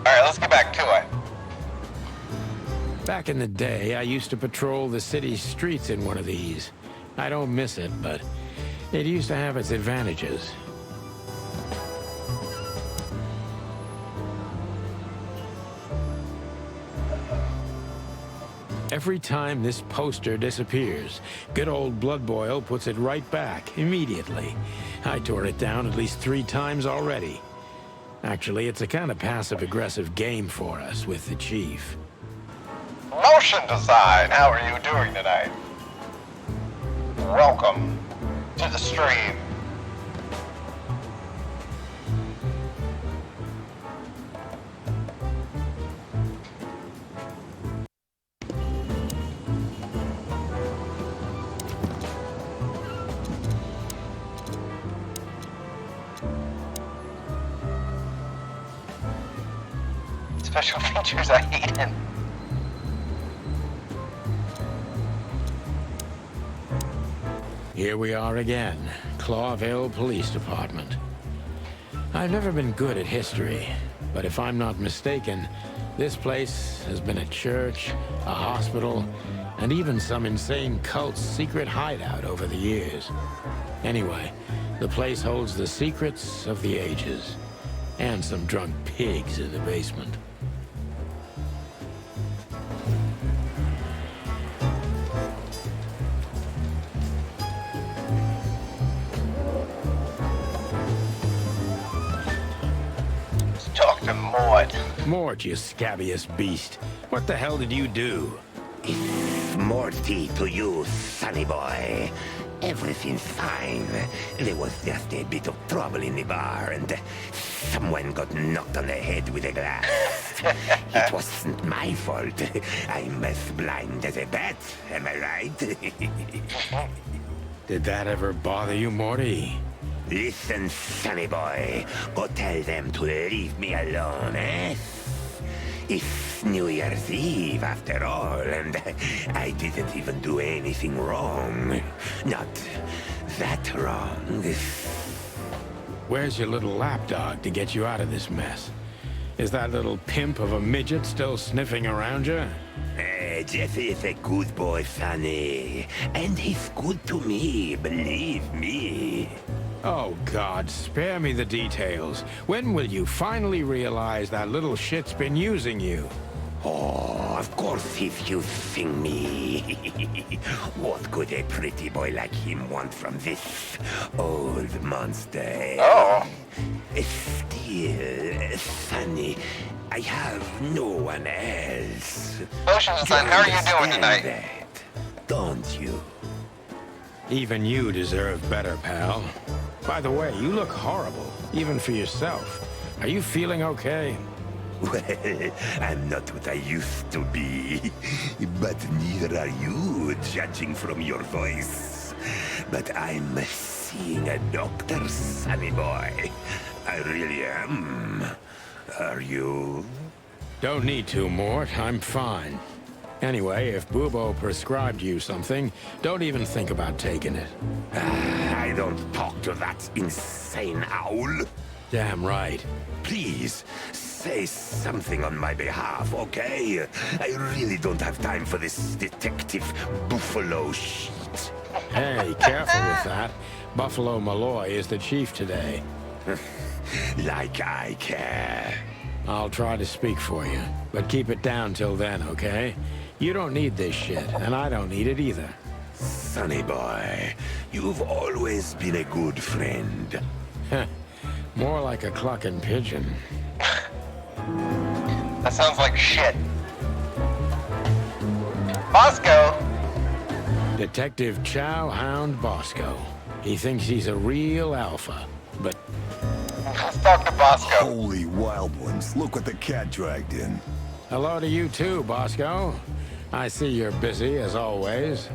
Let's get back to it. Back in the day, I used to patrol the city streets in one of these. I don't miss it, but it used to have its advantages. Every time this poster disappears, good old Blood Boil puts it right back immediately. I tore it down at least 3 times already. Actually, it's a kind of passive-aggressive game for us with the Chief. Motion design, how are you doing tonight? Welcome to the stream. Special features I hate in. Here we are again, Clawville Police Department. I've never been good at history, but if I'm not mistaken, this place has been a church, a hospital, and even some insane cult's secret hideout over the years. Anyway, the place holds the secrets of the ages, and some drunk pigs in the basement. Talk to Mort. Mort, you scabbiest beast. What the hell did you do? It's Morty to you, sonny boy. Everything's fine. There was just a bit of trouble in the bar, and someone got knocked on the head with a glass. It wasn't my fault. I'm as blind as a bat, am I right? Did that ever bother you, Morty? Listen, sonny boy. Go tell them to leave me alone, eh? It's New Year's Eve, after all, and I didn't even do anything wrong. Not that wrong. Where's your little lapdog to get you out of this mess? Is that little pimp of a midget still sniffing around you? Jesse is a good boy, Sonny. And he's good to me, believe me. Oh, God, spare me the details. When will you finally realize that little shit's been using you? Oh, of course he's using me. What could a pretty boy like him want from this old monster? Oh. Still, Sonny, I have no one else. Oceanside, how are you doing tonight? That, don't you? Even you deserve better, pal. By the way, you look horrible, even for yourself. Are you feeling okay? Well, I'm not what I used to be. But neither are you, judging from your voice. But I'm seeing a doctor, sonny boy. I really am. Are you? Don't need to, Mort. I'm fine. Anyway, if Bubo prescribed you something, don't even think about taking it. I don't talk to that insane owl. Damn right. Please, say something on my behalf, okay? I really don't have time for this detective buffalo shit. Hey, careful with that. Buffalo Malloy is the chief today. Like I care. I'll try to speak for you, but keep it down till then, okay? You don't need this shit, and I don't need it either. Sonny boy, you've always been a good friend. More like a clucking pigeon. That sounds like shit. Bosco! Detective Chow Hound Bosco. He thinks he's a real alpha, but... Let's talk to Bosco. Holy wild ones, look what the cat dragged in. Hello to you too, Bosco. I see you're busy, as always.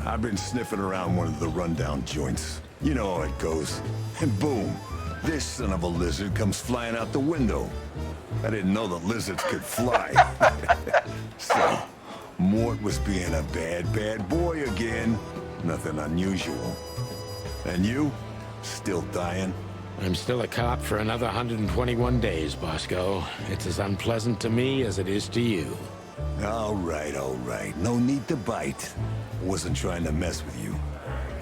I've been sniffing around one of the rundown joints. You know how it goes. And boom, this son of a lizard comes flying out the window. I didn't know that lizards could fly. So, Mort was being a bad boy again. Nothing unusual. And you? Still dying? I'm still a cop for another 121 days, Bosco. It's as unpleasant to me as it is to you. All right. No need to bite. I wasn't trying to mess with you.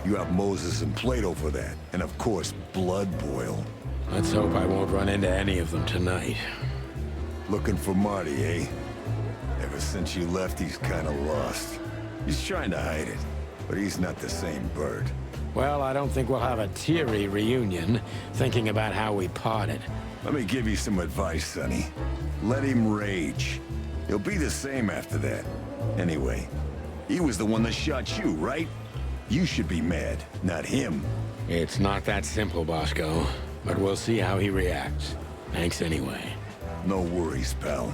You have Moses and Plato for that. And of course, Blood Boil. Let's hope I won't run into any of them tonight. Looking for Marty, eh? Ever since you left, he's kinda lost. He's trying to hide it, but he's not the same bird. Well, I don't think we'll have a teary reunion, thinking about how we parted. Let me give you some advice, Sonny. Let him rage. He'll be the same after that. Anyway, he was the one that shot you, right? You should be mad, not him. It's not that simple, Bosco, but we'll see how he reacts. Thanks anyway. No worries, pal.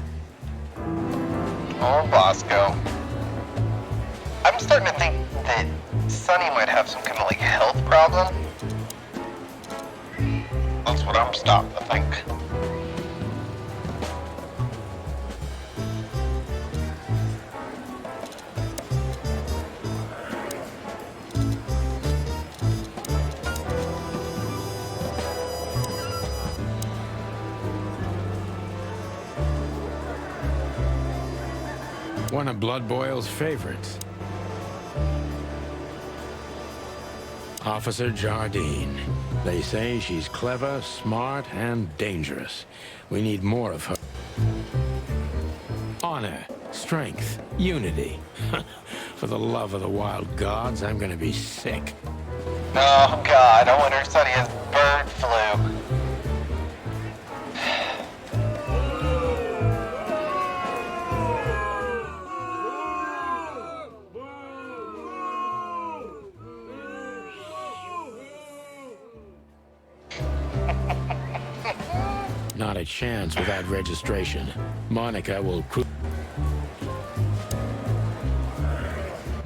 Oh, Bosco. I'm starting to think that Sonny might have some kind of, like, health problem. That's what I'm starting to think. One of Blood Boil's favorites. Officer Jardine. They say she's clever, smart, and dangerous. We need more of her. Honor, strength, unity. For the love of the wild gods, I'm gonna be sick. Oh, God, I wonder if Sonny has bird flu. Not a chance without registration. Monica will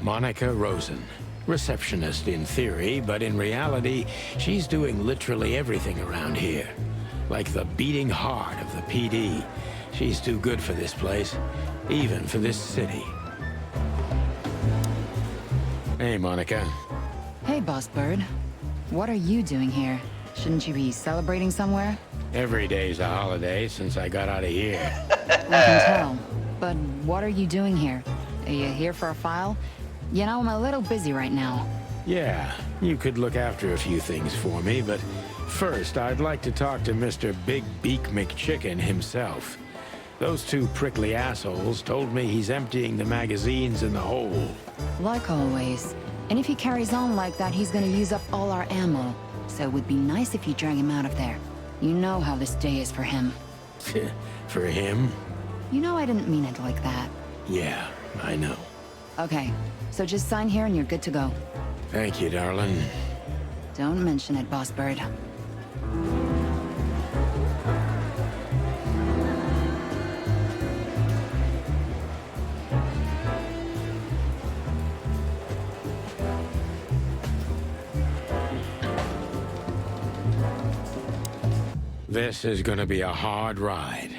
Monica Rosen. Receptionist in theory, but in reality, she's doing literally everything around here. Like the beating heart of the PD. She's too good for this place, even for this city. Hey, Monica. Hey, Boss Bird. What are you doing here? Shouldn't you be celebrating somewhere? Every day's a holiday since I got out of here. I can tell. But what are you doing here? Are you here for a file? You know, I'm a little busy right now. Yeah, you could look after a few things for me, but first I'd like to talk to Mr. Big Beak McChicken himself. Those two prickly assholes told me he's emptying the magazines in the hole. Like always. And if he carries on like that, he's gonna use up all our ammo. So it would be nice if you drag him out of there. You know how this day is for him. For him? You know I didn't mean it like that. Yeah, I know. Okay, so just sign here and you're good to go. Thank you, darling. Don't mention it, Boss Bird. This is gonna be a hard ride.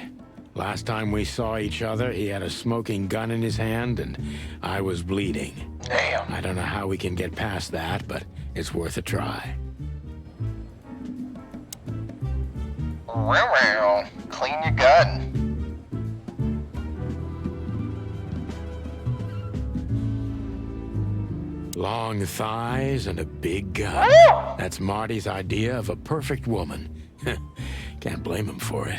Last time we saw each other, he had a smoking gun in his hand, and I was bleeding. Damn. I don't know how we can get past that, but it's worth a try. Well, clean your gun. Long thighs and a big gun. Woo! That's Marty's idea of a perfect woman. Can't blame him for it.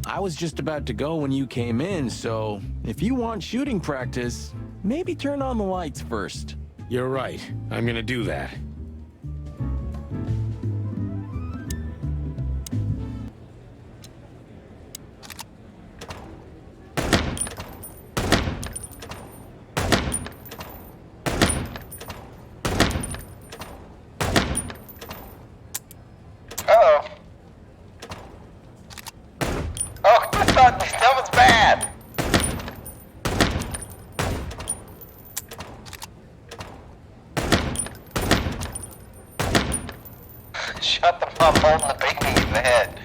I was just about to go when you came in, so if you want shooting practice, maybe turn on the lights first. You're right. I'm gonna do that. That was bad. Shut the mom holding the baby in the head.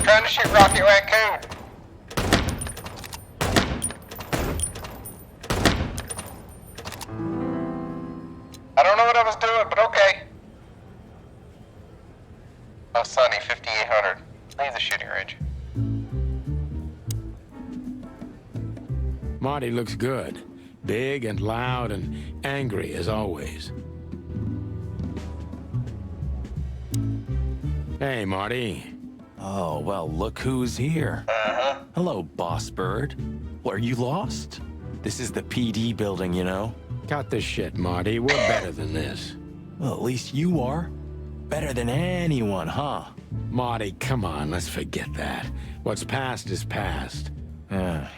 Trying to shoot Rocket Raccoon. I don't know what I was doing, but okay. Oh, Sonny, 5800. Leave the shooting range. Marty looks good. Big and loud and angry as always. Hey, Marty. Oh, well, look who's here. Uh-huh. Hello, Boss Bird. Are you lost? This is the PD building, you know? Cut the shit, Marty. We're better than this. Well, at least you are. Better than anyone, huh? Marty, come on, let's forget that. What's past is past.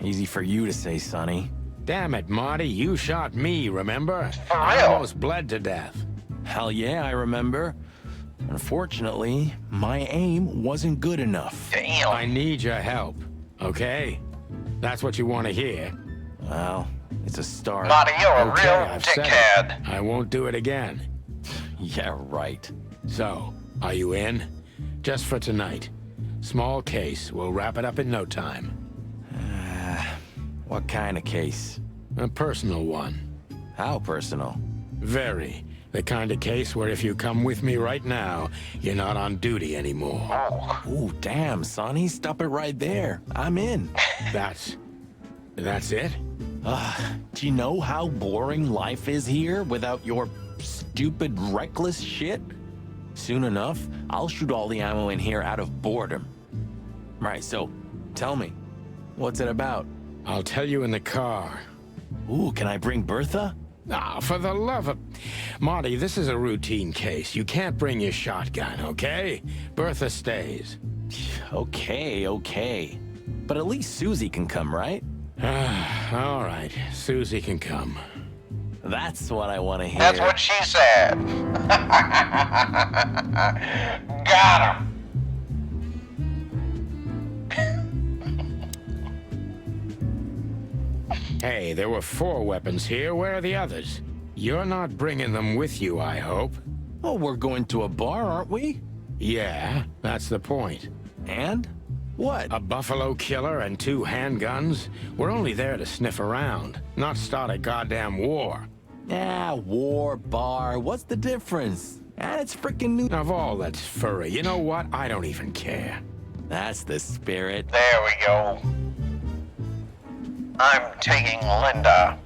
Easy for you to say, Sonny. Damn it, Marty, you shot me, remember? For real? I almost bled to death. Hell yeah, I remember. Unfortunately, my aim wasn't good enough. Damn. I need your help, okay? That's what you want to hear. Well, it's a start. Marty, you're a Okay, real I've said dickhead. it. I won't do it again. Yeah, right. So, are you in? Just for tonight. Small case. We'll wrap it up in no time. What kind of case? A personal one. How personal? Very. The kind of case where if you come with me right now, you're not on duty anymore. Ooh, damn, Sonny. Stop it right there. I'm in. That's it? Do you know how boring life is here without your stupid, reckless shit? Soon enough, I'll shoot all the ammo in here out of boredom. Right, so, tell me, what's it about? I'll tell you in the car. Ooh, can I bring Bertha? Ah, for the love of... Marty, this is a routine case. You can't bring your shotgun, okay? Bertha stays. Okay. But at least Susie can come, right? All right, Susie can come. That's what I want to hear. That's what she said. Got him. Hey, there were 4 weapons here. Where are the others? You're not bringing them with you, I hope. Oh, we're going to a bar, aren't we? Yeah, that's the point. And? What? A buffalo killer and 2 handguns? We're only there to sniff around, not start a goddamn war. Yeah, war, bar, what's the difference? And it's freaking new. Of all that's furry, you know what? I don't even care. That's the spirit. There we go. I'm taking Linda.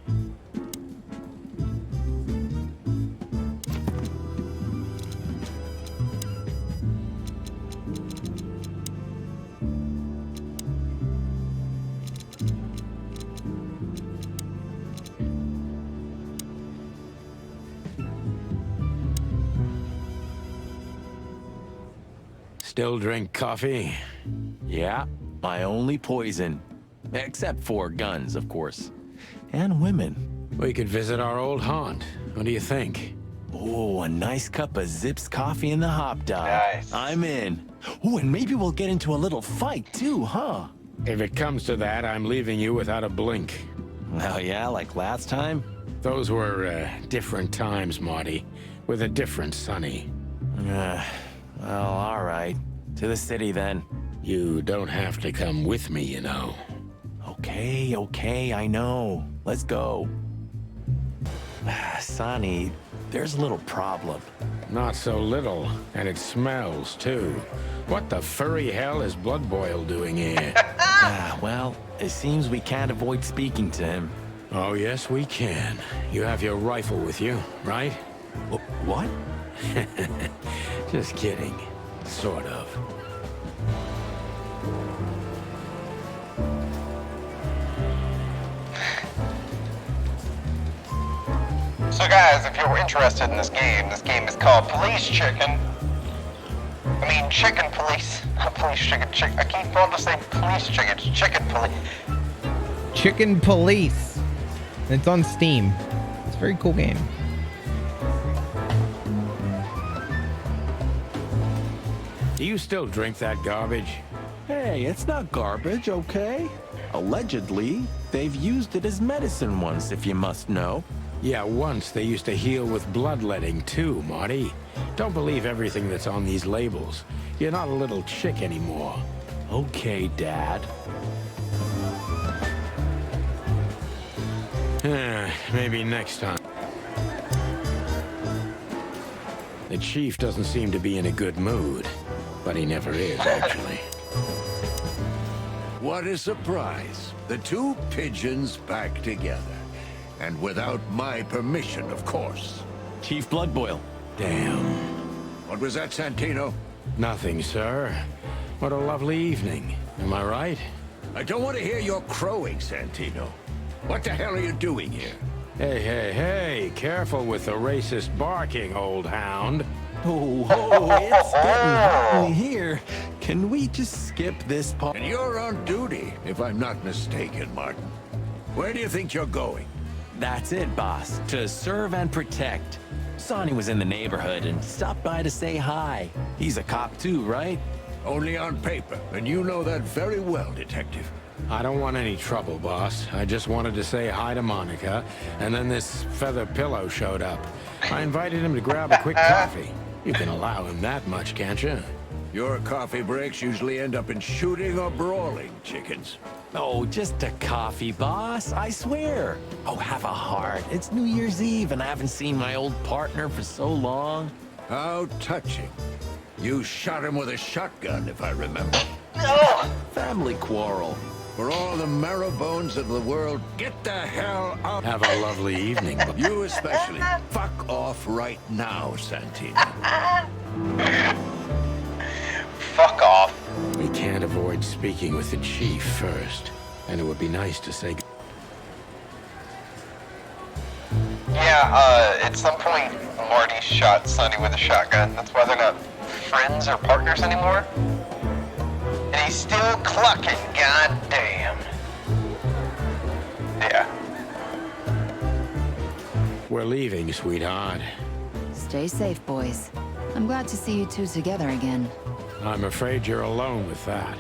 Still drink coffee? Yeah, my only poison. Except for guns, of course. And women. We could visit our old haunt. What do you think? Oh, a nice cup of Zips coffee in the hop dog. Nice. I'm in. Oh, and maybe we'll get into a little fight too, huh? If it comes to that, I'm leaving you without a blink. Oh yeah, like last time? Those were, different times, Marty. With a different Sonny. Well, all right. To the city, then. You don't have to come with me, you know. Okay, I know. Let's go. Sonny, there's a little problem. Not so little, and it smells, too. What the furry hell is Blood Boil doing here? Well, it seems we can't avoid speaking to him. Oh, yes, we can. You have your rifle with you, right? What? Just kidding. Sort of. So guys, if you're interested in this game is called Police Chicken. I mean, Chicken Police. Not Police Chicken. I keep wanting to say Police Chicken. It's Chicken Police. Chicken Police. And it's on Steam. It's a very cool game. Do you still drink that garbage? Hey, it's not garbage, okay? Allegedly, they've used it as medicine once, if you must know. Yeah, once they used to heal with bloodletting too, Marty. Don't believe everything that's on these labels. You're not a little chick anymore. Okay, Dad. Maybe next time. The chief doesn't seem to be in a good mood. But he never is, actually. What a surprise. The 2 pigeons back together. And without my permission, of course. Chief Bloodboil. Damn. What was that, Santino? Nothing, sir. What a lovely evening. Am I right? I don't want to hear your crowing, Santino. What the hell are you doing here? Hey, careful with the racist barking, old hound. Oh, it's getting hot in here. Can we just skip this part? And you're on duty, if I'm not mistaken, Martin. Where do you think you're going? That's it, boss. To serve and protect. Sonny was in the neighborhood and stopped by to say hi. He's a cop too, right? Only on paper, and you know that very well, Detective. I don't want any trouble, boss. I just wanted to say hi to Monica, and then this feather pillow showed up. I invited him to grab a quick coffee. You can allow him that much, can't you? Your coffee breaks usually end up in shooting or brawling, chickens. Oh, just a coffee, boss. I swear. Oh, have a heart. It's New Year's Eve, and I haven't seen my old partner for so long. How touching. You shot him with a shotgun, if I remember. No! Family quarrel. For all the marrow bones of the world, get the hell out. Have a lovely evening. You especially. Fuck off right now, Santino. Fuck off. We can't avoid speaking with the chief first, and it would be nice to say. Yeah, at some point, Marty shot Sonny with a shotgun. That's why they're not friends or partners anymore. And he's still clucking, goddamn. Yeah. We're leaving, sweetheart. Stay safe, boys. I'm glad to see you two together again. I'm afraid you're alone with that.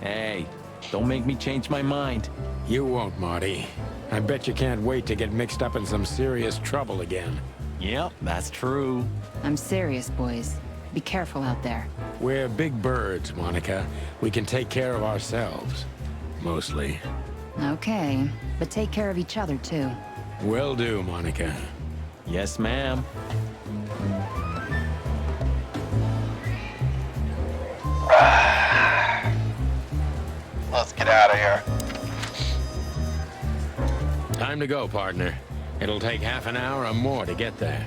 Hey, don't make me change my mind. You won't, Marty. I bet you can't wait to get mixed up in some serious trouble again. Yep, that's true. I'm serious, boys. Be careful out there. We're big birds, Monica. We can take care of ourselves. Mostly. Okay, but take care of each other, too. Will do, Monica. Yes, ma'am. Let's get out of here. Time to go, partner. It'll take half an hour or more to get there.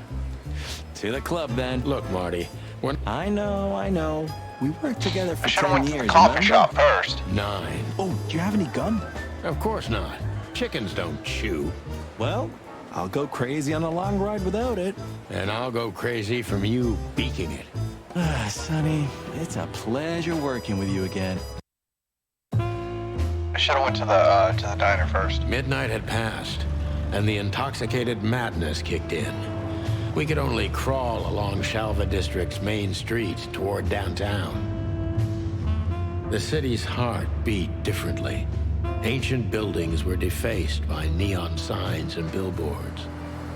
To the club, then. Look, Marty, when... I know. We worked together for 10 years, I should've went to the coffee shop first. 9. Oh, do you have any gum? Of course not. Chickens don't chew. Well, I'll go crazy on a long ride without it. And I'll go crazy from you beaking it. Ah, Sonny, it's a pleasure working with you again. I should've went to the diner first. Midnight had passed, and the intoxicated madness kicked in. We could only crawl along Shalva District's main street toward downtown. The city's heart beat differently. Ancient buildings were defaced by neon signs and billboards,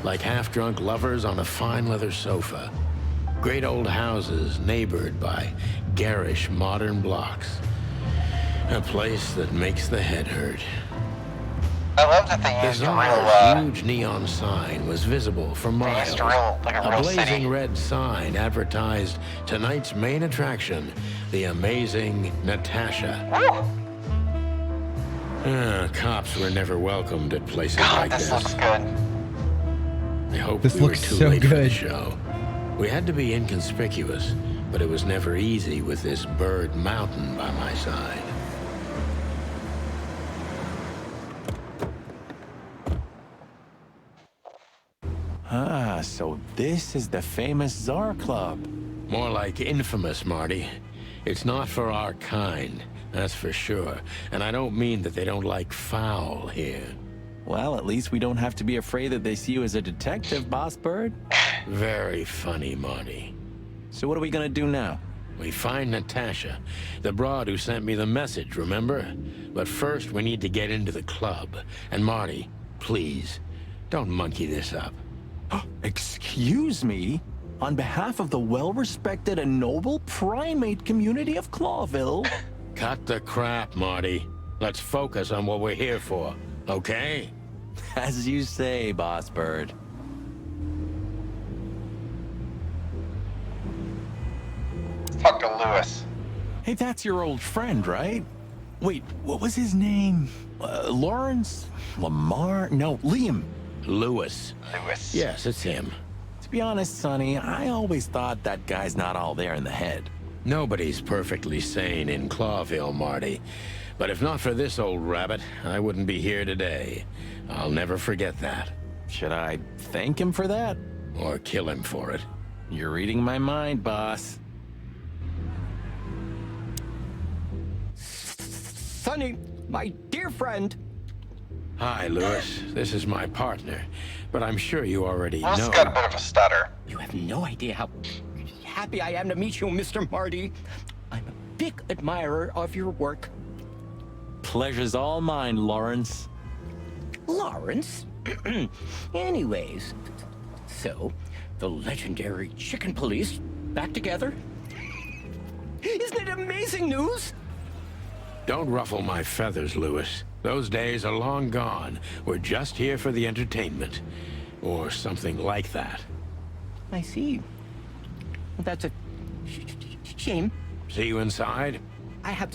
like half-drunk lovers on a fine leather sofa. Great old houses neighbored by garish modern blocks. A place that makes the head hurt. I love that they used a huge neon sign was visible for miles. A blazing city. red sign advertised tonight's main attraction, the amazing Natasha. Cops were never welcomed at places like this. This looks good. I hope This we were looks too so late for the good. show. We had to be inconspicuous, but it was never easy with this bird mountain by my side. Ah, so this is the famous Tsar Club. More like infamous, Marty. It's not for our kind, that's for sure. And I don't mean that they don't like foul here. Well, at least we don't have to be afraid that they see you as a detective, Boss Bird. Very funny, Marty. So what are we gonna do now? We find Natasha, the broad who sent me the message, remember? But first, we need to get into the club. And Marty, please, don't monkey this up. Excuse me? On behalf of the well-respected and noble primate community of Clawville? Cut the crap, Marty. Let's focus on what we're here for, okay? As you say, Boss Bird. Talk to Lewis. Hey, that's your old friend, right? Wait, what was his name? Lawrence? Lamar? No, Liam. Lewis. Lewis. Yes, it's him. To be honest, Sonny, I always thought that guy's not all there in the head. Nobody's perfectly sane in Clawville, Marty. But if not for this old rabbit, I wouldn't be here today. I'll never forget that. Should I thank him for that? Or kill him for it? You're reading my mind, boss. Sonny, my dear friend. Hi, Lewis. This is my partner. But I'm sure you already Lewis know. got a bit of a stutter. You have no idea how happy I am to meet you, Mr. Marty. I'm a big admirer of your work. Pleasure's all mine, Lawrence. Lawrence? Anyways, so, the legendary Chicken Police back together? Isn't it amazing news? Don't ruffle my feathers, Lewis. Those days are long gone. We're just here for the entertainment. Or something like that. I see. That's a shame. See you inside? I have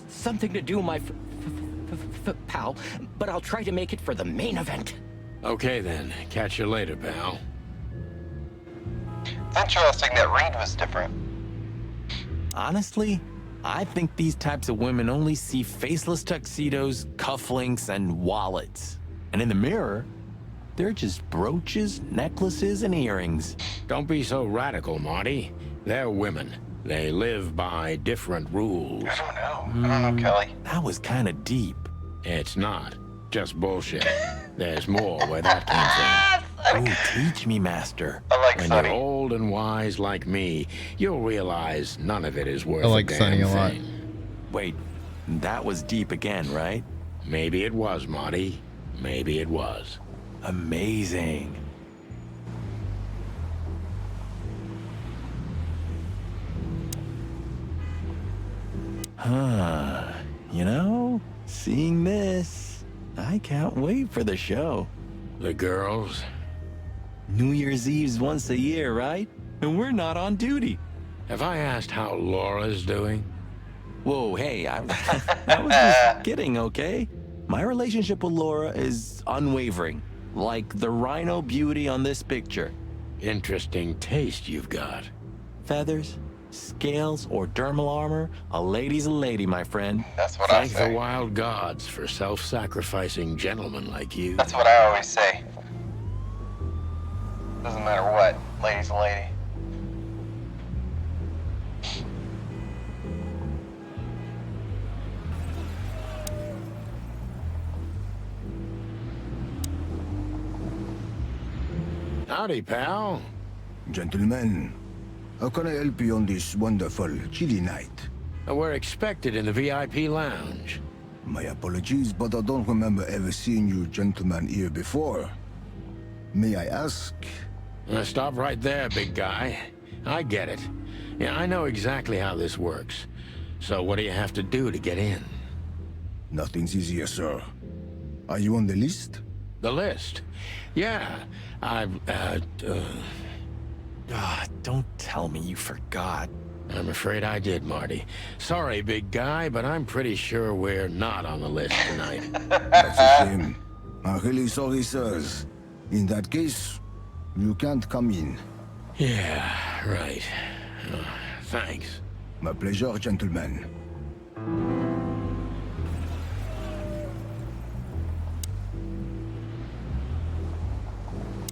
something to do, my pal, but I'll try to make it for the main event. Okay then, catch you later, pal. It's interesting that Reed was different. Honestly, I think these types of women only see faceless tuxedos, cufflinks, and wallets. And in the mirror, they're just brooches, necklaces, and earrings. Don't be so radical, Marty. They're women. They live by different rules. I don't know, Kelly. That was kind of deep. It's not. Just bullshit. There's more where that came from. Ooh, teach me, master. I like When Sonny. you're old and wise like me, you'll realize none of it is worth I like a damn Sonny a lot. thing. Wait, that was deep again, right? Maybe it was, Marty. Maybe it was. Amazing. Huh. You know, seeing this, I can't wait for the show. The girls? New Year's Eve's once a year, right? And we're not on duty. Have I asked how Laura's doing? Whoa, hey, I was just kidding, okay? My relationship with Laura is unwavering, like the rhino beauty on this picture. Interesting taste you've got. Feathers, scales, or dermal armor, a lady's a lady, my friend. That's what Thank I say. the wild gods for self-sacrificing gentlemen like you. That's what I always say. Doesn't matter what, lady's a lady. Howdy, pal. Gentlemen, how can I help you on this wonderful, chilly night? We're expected in the VIP lounge. My apologies, but I don't remember ever seeing you gentlemen here before. May I ask? Stop right there, big guy. I get it. Yeah, I know exactly how this works. So what do you have to do to get in? Nothing's easier, sir. Are you on the list? The list? Yeah, don't tell me you forgot. I'm afraid I did, Marty. Sorry, big guy, but I'm pretty sure we're not on the list tonight. That's a shame. I'm really sorry, sirs. In that case, you can't come in. Yeah, right. Thanks. My pleasure, gentlemen.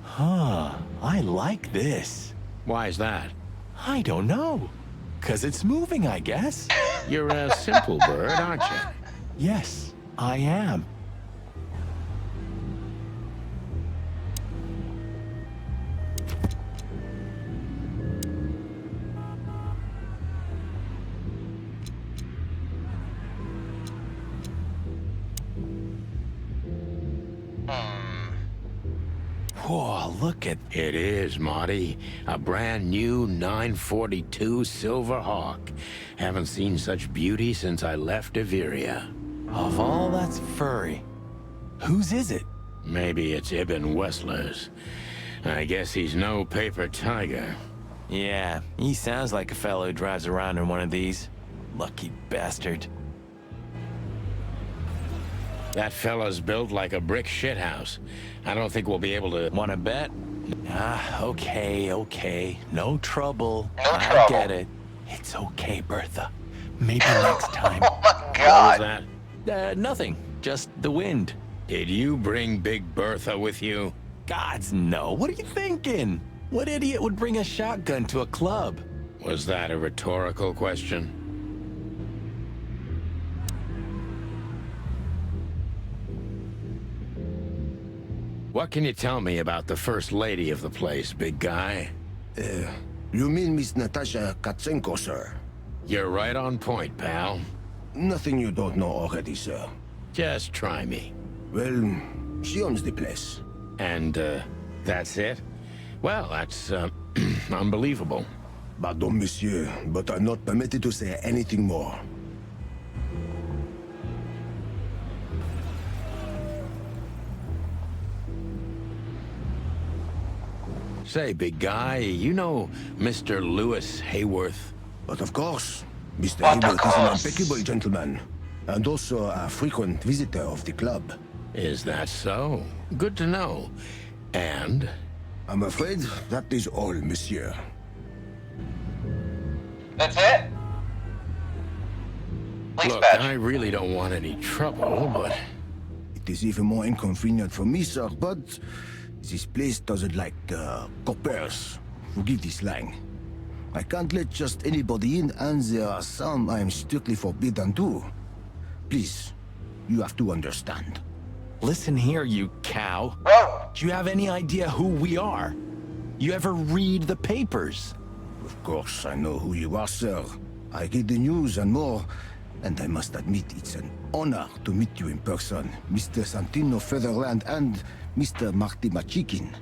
Huh, I like this. Why is that? I don't know. 'Cause it's moving, I guess. You're a simple bird, aren't you? Yes, I am. Whoa, look at... It is, Marty. A brand new 942 Silver Hawk. Haven't seen such beauty since I left Iveria. Of all that's furry, whose is it? Maybe it's Ibn Wessler's. I guess he's no paper tiger. Yeah, he sounds like a fellow who drives around in one of these. Lucky bastard. That fella's built like a brick shithouse. I don't think we'll be able to... Wanna bet? Okay. No trouble. No I trouble. get it. It's okay, Bertha. Maybe next time. Oh my What god. was that? Nothing. Just the wind. Did you bring Big Bertha with you? Gods, no. What are you thinking? What idiot would bring a shotgun to a club? Was that a rhetorical question? What can you tell me about the first lady of the place, big guy? You mean Miss Natasha Katsenko, sir? You're right on point, pal. Nothing you don't know already, sir. Just try me. Well, she owns the place. And, that's it? Well, that's, unbelievable. Pardon, monsieur, but I'm not permitted to say anything more. Say, big guy, you know Mr. Lewis Hayworth? But of course, Mr. But of Hayworth is an course. impeccable gentleman. and also a frequent visitor of the club. Is that so? Good to know. And? I'm afraid that is all, monsieur. That's it? Police Look, badge. I really don't want any trouble, but... It is even more inconvenient for me, sir, but this place doesn't like coppers. Forgive the slang. I can't let just anybody in, and there are some I am strictly forbidden to. Please, you have to understand. Listen here, you cow. Whoa. Do you have any idea who we are? You ever read the papers? Of course, I know who you are, sir. I read the news and more, and I must admit it's an honor to meet you in person, Mr. Santino Featherland and Mr. Marty Machikin.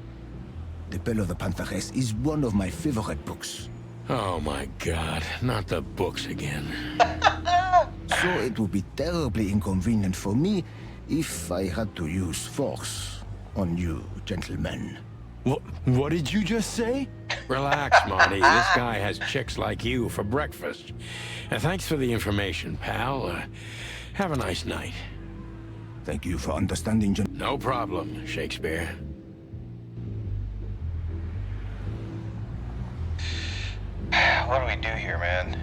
The Bell of the Pantheress is one of my favorite books. Oh my God, not the books again. So it would be terribly inconvenient for me if I had to use force on you, gentlemen. What did you just say? Relax, Marty. This guy has chicks like you for breakfast. And thanks for the information, pal. Have a nice night. Thank you for understanding, No problem, Shakespeare. What do we do here, man?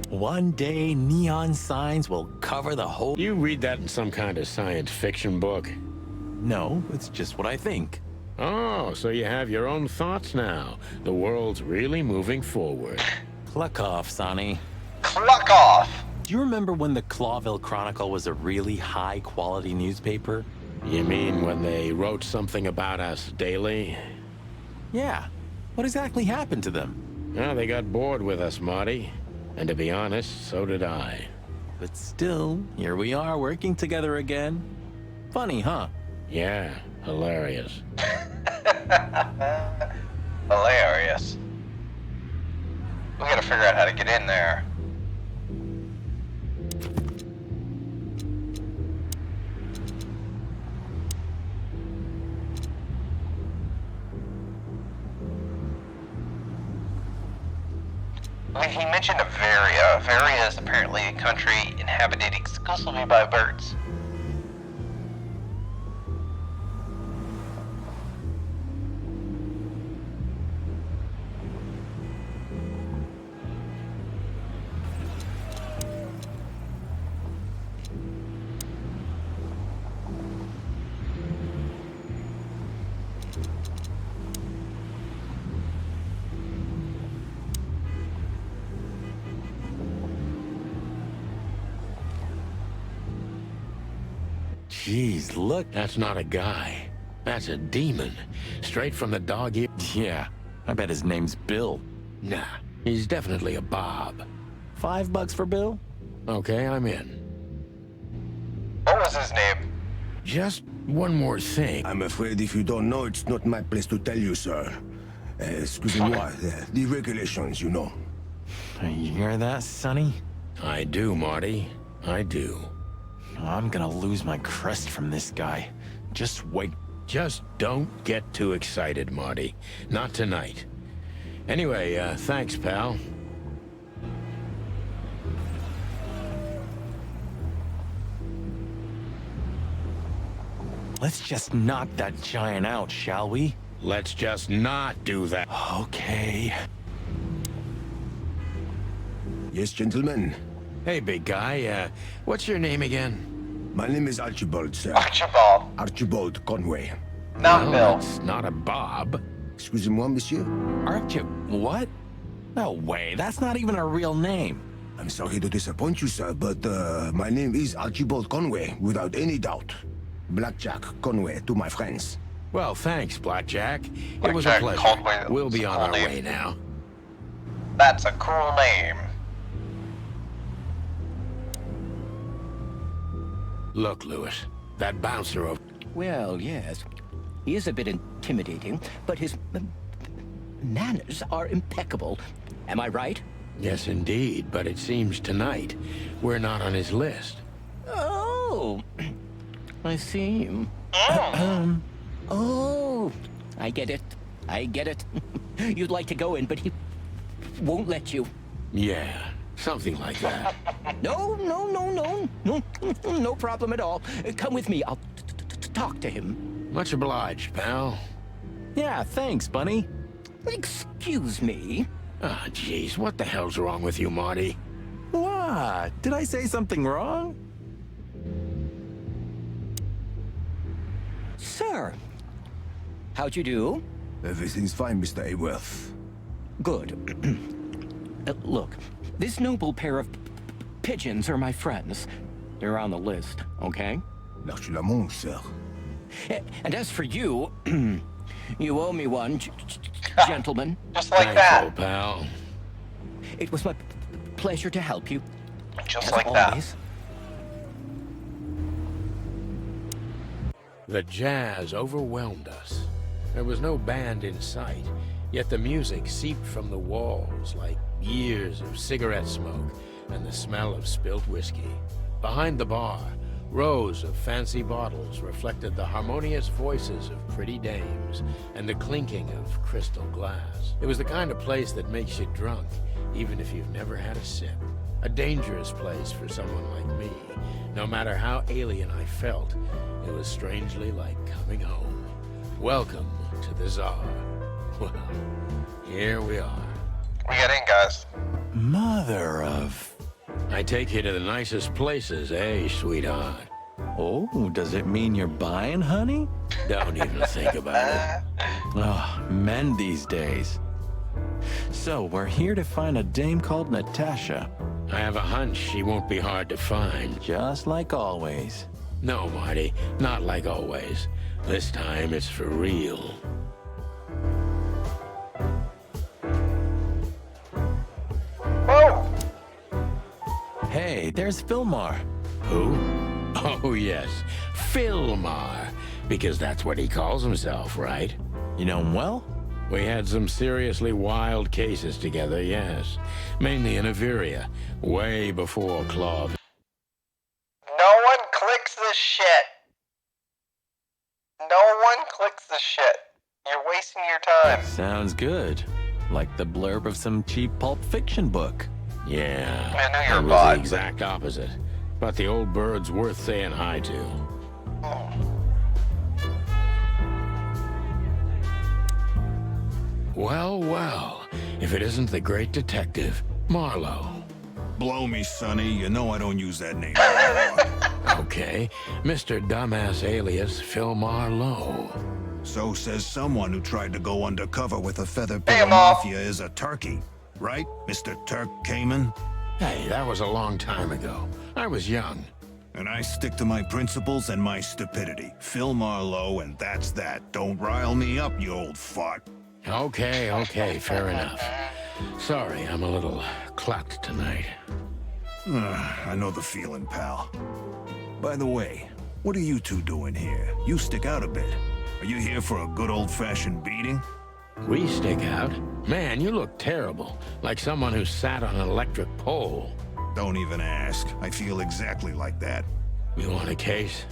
One day, neon signs will cover the whole... You read that in some kind of science fiction book? No, it's just what I think. Oh, so you have your own thoughts now. The world's really moving forward. Cluck off, Sonny. Cluck off! Do you remember when the Clawville Chronicle was a really high-quality newspaper? You mean when they wrote something about us daily? Yeah. What exactly happened to them? Well, they got bored with us, Marty. And to be honest, so did I. But still, here we are working together again. Funny, huh? Yeah, hilarious. Hilarious. We gotta figure out how to get in there. He mentioned Avaria. Avaria is apparently a country inhabited exclusively by birds. Jeez, look. That's not a guy. That's a demon. Straight from the dog ear. Yeah, I bet his name's Bill. Nah, he's definitely a Bob. $5 for Bill? Okay, I'm in. What was his name? Just one more thing. I'm afraid if you don't know, it's not my place to tell you, sir. Excusez-moi, the regulations, you know. You hear that, Sonny? I do, Marty. I do. I'm gonna lose my crest from this guy. Just wait. Just don't get too excited, Marty. Not tonight. Anyway, thanks, pal. Let's just knock that giant out, shall we? Let's just not do that. Okay. Yes, gentlemen. Hey, big guy, what's your name again? My name is Archibald, sir. Archibald. Archibald Conway. Not No, Bill. that's not a Bob. Excusez-moi, monsieur. What? No way, that's not even a real name. I'm sorry to disappoint you, sir, but my name is Archibald Conway, without any doubt. Blackjack Conway to my friends. Well, thanks, Blackjack. It was a Blackjack pleasure. Conway, We'll be that's a on cool our name. way now. That's a cool name. Look, Lewis, that bouncer over... Well, yes. He is a bit intimidating, but his manners are impeccable. Am I right? Yes, indeed, but it seems tonight we're not on his list. Oh, I see. Oh, I get it. I get it. You'd like to go in, but he won't let you. Yeah, something like that. No, no, no, no. No, no problem at all. Come with me. I'll talk to him. Much obliged, pal. Yeah, thanks, Bunny. Excuse me. Ah, jeez, what the hell's wrong with you, Marty? What? Did I say something wrong? Sir, how'd you do? Everything's fine, Mr. Aworth. Good. Look, this noble pair of pigeons are my friends. They're on the list, okay? Merci la mon, sir. And as for you, you owe me one, gentlemen. Just like Thanks, that. old pal. It was my pleasure to help you. Just as like always. The jazz overwhelmed us. There was no band in sight, yet the music seeped from the walls like years of cigarette smoke and the smell of spilt whiskey. Behind the bar, rows of fancy bottles reflected the harmonious voices of pretty dames and the clinking of crystal glass. It was the kind of place that makes you drunk, even if you've never had a sip. A dangerous place for someone like me. No matter how alien I felt, it was strangely like coming home. Welcome to the Tsar. Well, here we are. We get in, guys. Mother of... I take you to the nicest places, eh, sweetheart? Oh, does it mean you're buying, honey? Don't even think about it. Oh, men these days. So, we're here to find a dame called Natasha. I have a hunch she won't be hard to find. Just like always. No, Marty, not like always. This time it's for real. Whoa! Hey, there's Filmar. Who? Oh, yes, Filmar. Because that's what he calls himself, right? You know him well? We had some seriously wild cases together, yes. Mainly in Averia, way before Claw. No one clicks this shit. No one clicks this shit. You're wasting your time. Sounds good. Like the blurb of some cheap Pulp Fiction book. Yeah, I know you're it a was bot. the exact opposite. But the old bird's worth saying hi to. Oh. Well, well, if it isn't the great detective, Marlowe. Blow me, Sonny. You know I don't use that name anymore. Okay, Mr. Dumbass alias Phil Marlowe. So says someone who tried to go undercover with a feather Hey, pillow Ma. mafia is a turkey. Right, Mr. Turk Cayman? Hey, that was a long time ago. I was young. And I stick to my principles and my stupidity. Phil Marlowe, and that's that. Don't rile me up, you old fart. Okay, fair enough. Sorry, I'm a little clucked tonight. I know the feeling, pal. By the way, what are you two doing here? You stick out a bit. Are you here for a good old-fashioned beating? We stick out? Man, you look terrible. Like someone who sat on an electric pole. Don't even ask. I feel exactly like that. You want a case?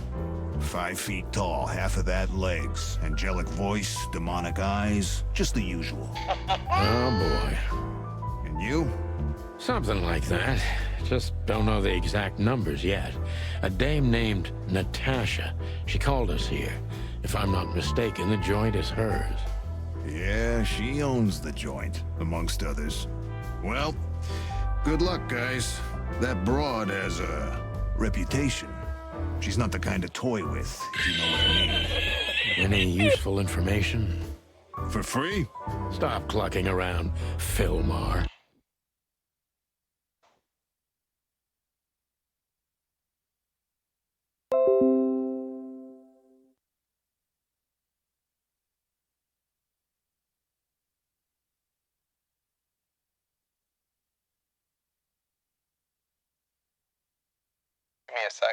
5 feet tall, half of that legs. Angelic voice, demonic eyes, just the usual. Oh, boy. And you? Something like that. Just don't know the exact numbers yet. A dame named Natasha. She called us here. If I'm not mistaken, the joint is hers. Yeah, she owns the joint, amongst others. Well, good luck, guys. That broad has a reputation. She's not the kind to toy with, if you know what I mean. Any useful information? For free? Stop clucking around, Filmar. Give me a sec.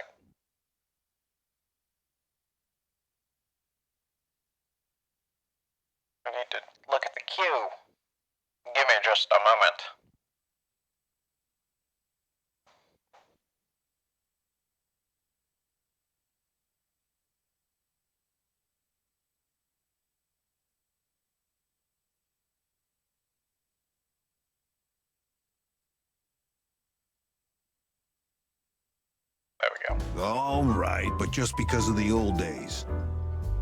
I need to look at the queue. Give me just a moment. There we go. All right, but just because of the old days.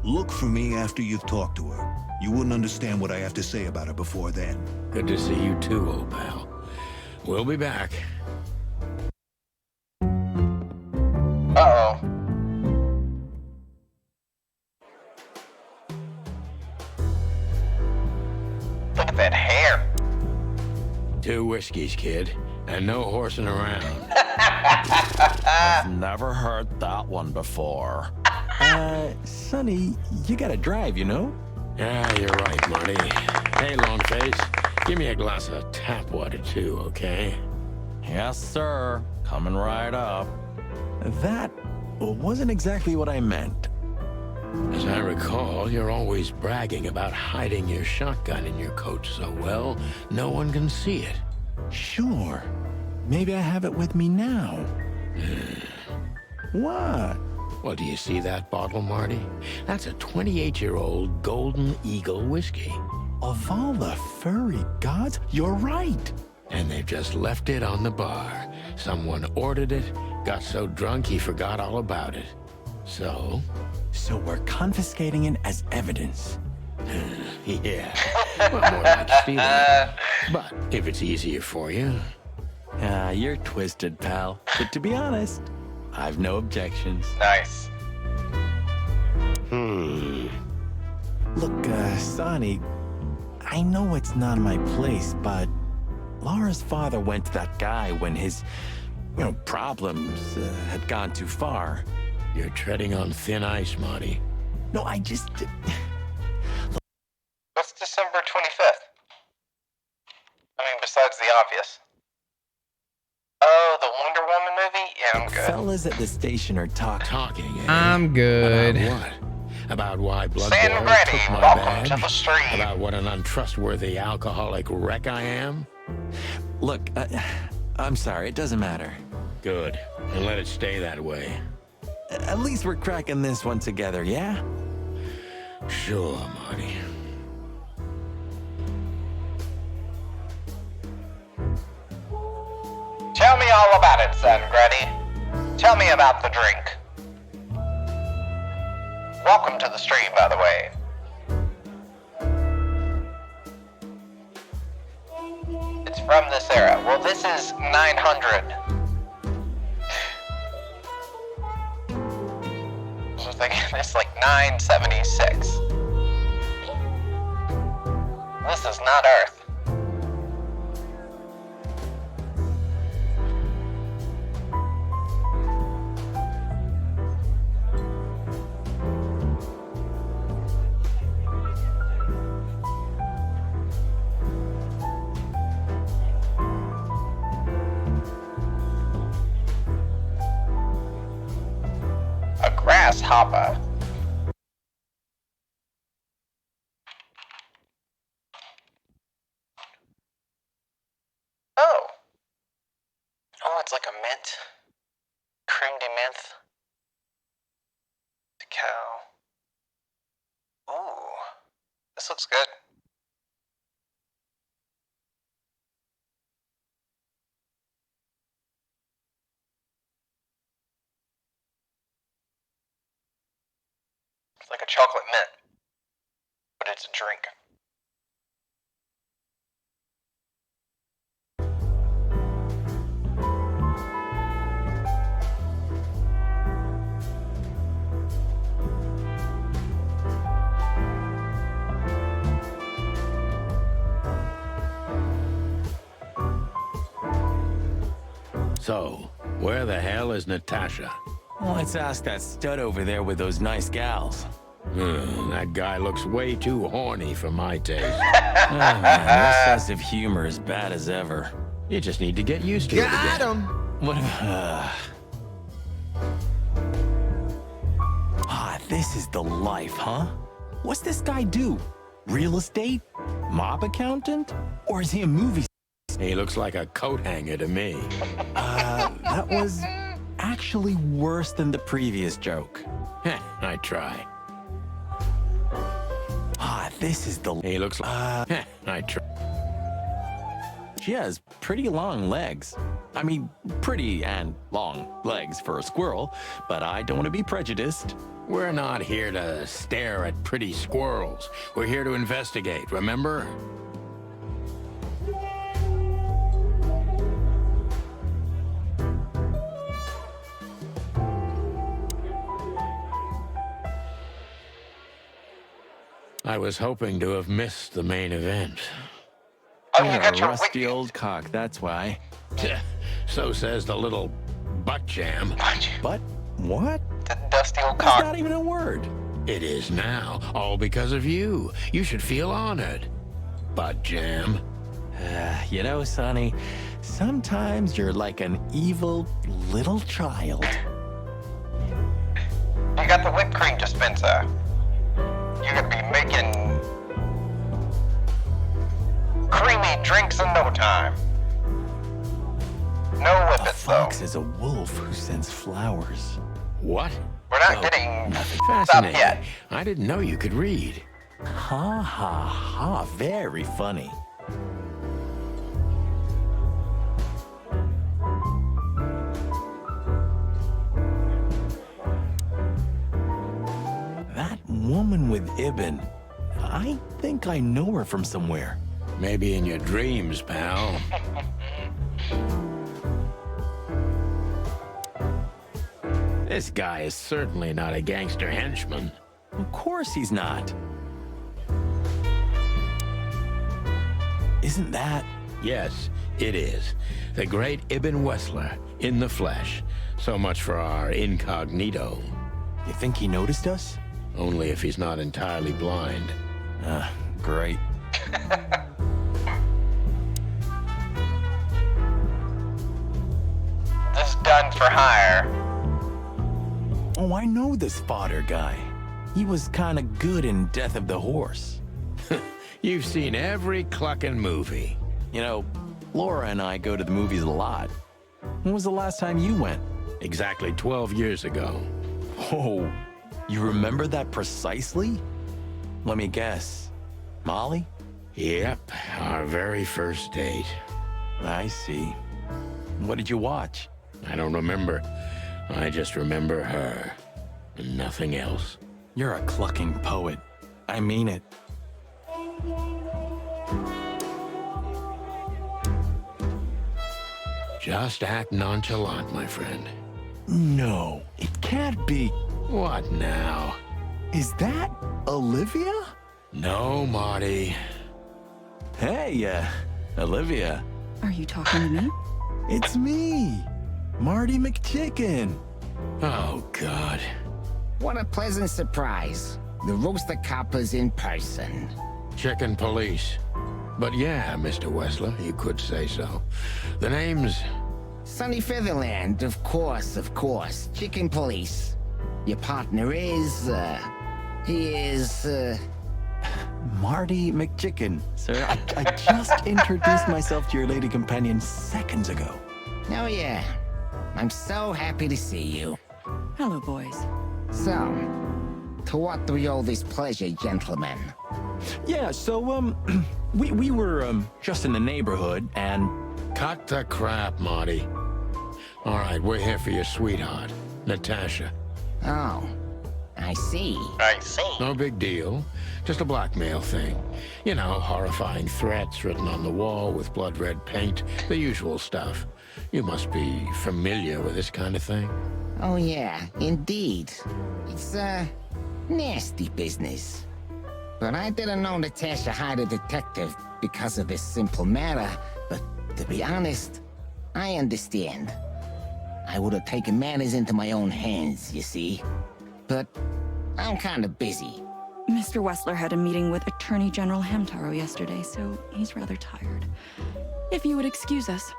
Look for me after you've talked to her. You wouldn't understand what I have to say about her before then. Good to see you too, old pal. We'll be back. Uh-oh. Look at that hair. 2 whiskeys, kid, and no horsing around. I've never heard that one before. Sonny, you gotta drive, you know? Yeah, you're right, Marty. Hey, Longface, give me a glass of tap water too, okay? Yes, sir. Coming right up. That wasn't exactly what I meant. As I recall, you're always bragging about hiding your shotgun in your coat so well, no one can see it. Sure. Maybe I have it with me now. What? Well, do you see that bottle, Marty? That's a 28-year-old Golden Eagle whiskey. Of all the furry gods, you're right. And they've just left it on the bar. Someone ordered it, got so drunk he forgot all about it. So? So we're confiscating it as evidence. Yeah, well, more like stealing it. But if it's easier for you. You're twisted, pal. But to be honest, I've no objections. Nice. Look, Sonny, I know it's not my place, but Laura's father went to that guy when his, problems had gone too far. You're treading on thin ice, Marty. No, I just... What's December 25th? I mean, besides the obvious. Oh, the Wonder Woman movie? Yeah, I'm good. Fellas at the station are Talking, eh? I'm good. About what? About why Blood San Boy Brady, took my welcome badge? to the stream. About what an untrustworthy alcoholic wreck I am? Look, I'm sorry, it doesn't matter. Good. And let it stay that way. At least we're cracking this one together, yeah? Sure, Marty. Tell me all about it, son, Grady. Tell me about the drink. Welcome to the stream, by the way. It's from this era. Well, this is 900. I was thinking it's like 976. This is not Earth. A grasshopper. Oh. Oh, it's like a mint. Creme de menthe. Cow. Ooh. This looks good. It's like a chocolate mint, but it's a drink. So, where the hell is Natasha? Let's ask that stud over there with those nice gals. That guy looks way too horny for my taste. Oh, man, your sense of humor is bad as ever. You just need to get used to it again. Got him. What this is the life, huh? What's this guy do? Real estate? Mob accountant? Or is he a movie? He looks like a coat hanger to me. That was actually worse than the previous joke. I try. This is the... He looks like... I try. She has pretty long legs. I mean, pretty and long legs for a squirrel, but I don't want to be prejudiced. We're not here to stare at pretty squirrels. We're here to investigate, remember? I was hoping to have missed the main event. Oh, you got a your rusty old cock, that's why. So says the little butt jam. But what? The dusty old That's cock. not even a word. It is now, all because of you. You should feel honored. Butt jam. You know, Sonny, sometimes you're like an evil little child. You got the whipped cream dispenser. You're gonna be making creamy drinks in no time. No A whippets, though. fox is a wolf who sends flowers. What? We're not getting stuff Fascinating. yet. I didn't know you could read. Ha ha ha, very funny. That woman with Ibn, I think I know her from somewhere. Maybe in your dreams, pal. This guy is certainly not a gangster henchman. Of course he's not. Isn't that? Yes, it is. The great Ibn Wessler, in the flesh. So much for our incognito. You think he noticed us? Only if he's not entirely blind. Great. This gun for hire. Oh, I know this fodder guy. He was kinda good in Death of the Horse. You've seen every clucking movie. You know, Laura and I go to the movies a lot. When was the last time you went? Exactly 12 years ago. Oh, you remember that precisely? Let me guess. Molly? Yep, our very first date. I see. What did you watch? I don't remember. I just remember her. And nothing else. You're a clucking poet. I mean it. Just act nonchalant, my friend. No, it can't be. What now? Is that Olivia? No, Marty. Hey, Olivia. Are you talking to me? It's me, Marty McChicken. Oh, God. What a pleasant surprise. The roaster copper's in person. Chicken police. But yeah, Mr. Wessler, you could say so. The name's... Sunny Featherland, of course, of course. Chicken police. Your partner is, he is, Marty McChicken, sir. I just introduced myself to your lady companion seconds ago. Oh yeah. I'm so happy to see you. Hello, boys. So, to what do we owe this pleasure, gentlemen? Yeah, so, we were, just in the neighborhood, and... Cut the crap, Marty. All right, we're here for your sweetheart, Natasha. Oh, I see. I see. No big deal. Just a blackmail thing. You know, horrifying threats written on the wall with blood-red paint. The usual stuff. You must be familiar with this kind of thing. Oh yeah, indeed. It's, nasty business. But I didn't know Natasha hired a detective because of this simple matter, but to be honest, I understand. I would have taken matters into my own hands, you see. But I'm kind of busy. Mr. Wessler had a meeting with Attorney General Hamtaro yesterday, so he's rather tired. If you would excuse us.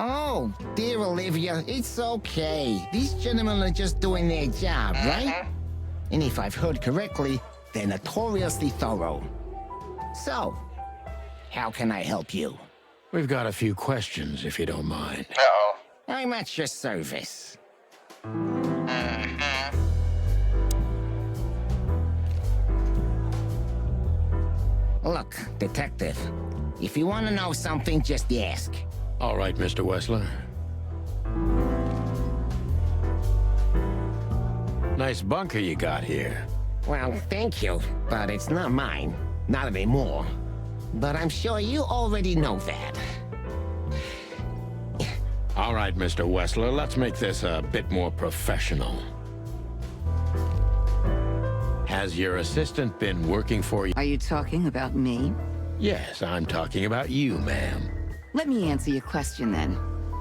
Oh, dear Olivia, it's okay. These gentlemen are just doing their job, right? And if I've heard correctly, they're notoriously thorough. So, how can I help you? We've got a few questions, if you don't mind. Uh-oh. I'm at your service. Look, detective, If you want to know something, just ask. All right, Mr. Wessler. Nice bunker you got here. Well, thank you, but it's not mine. Not anymore. But I'm sure you already know that. All right, Mr. Wessler, let's make this a bit more professional. Has your assistant been working for you? Are you talking about me? Yes, I'm talking about you, ma'am. Let me answer your question then.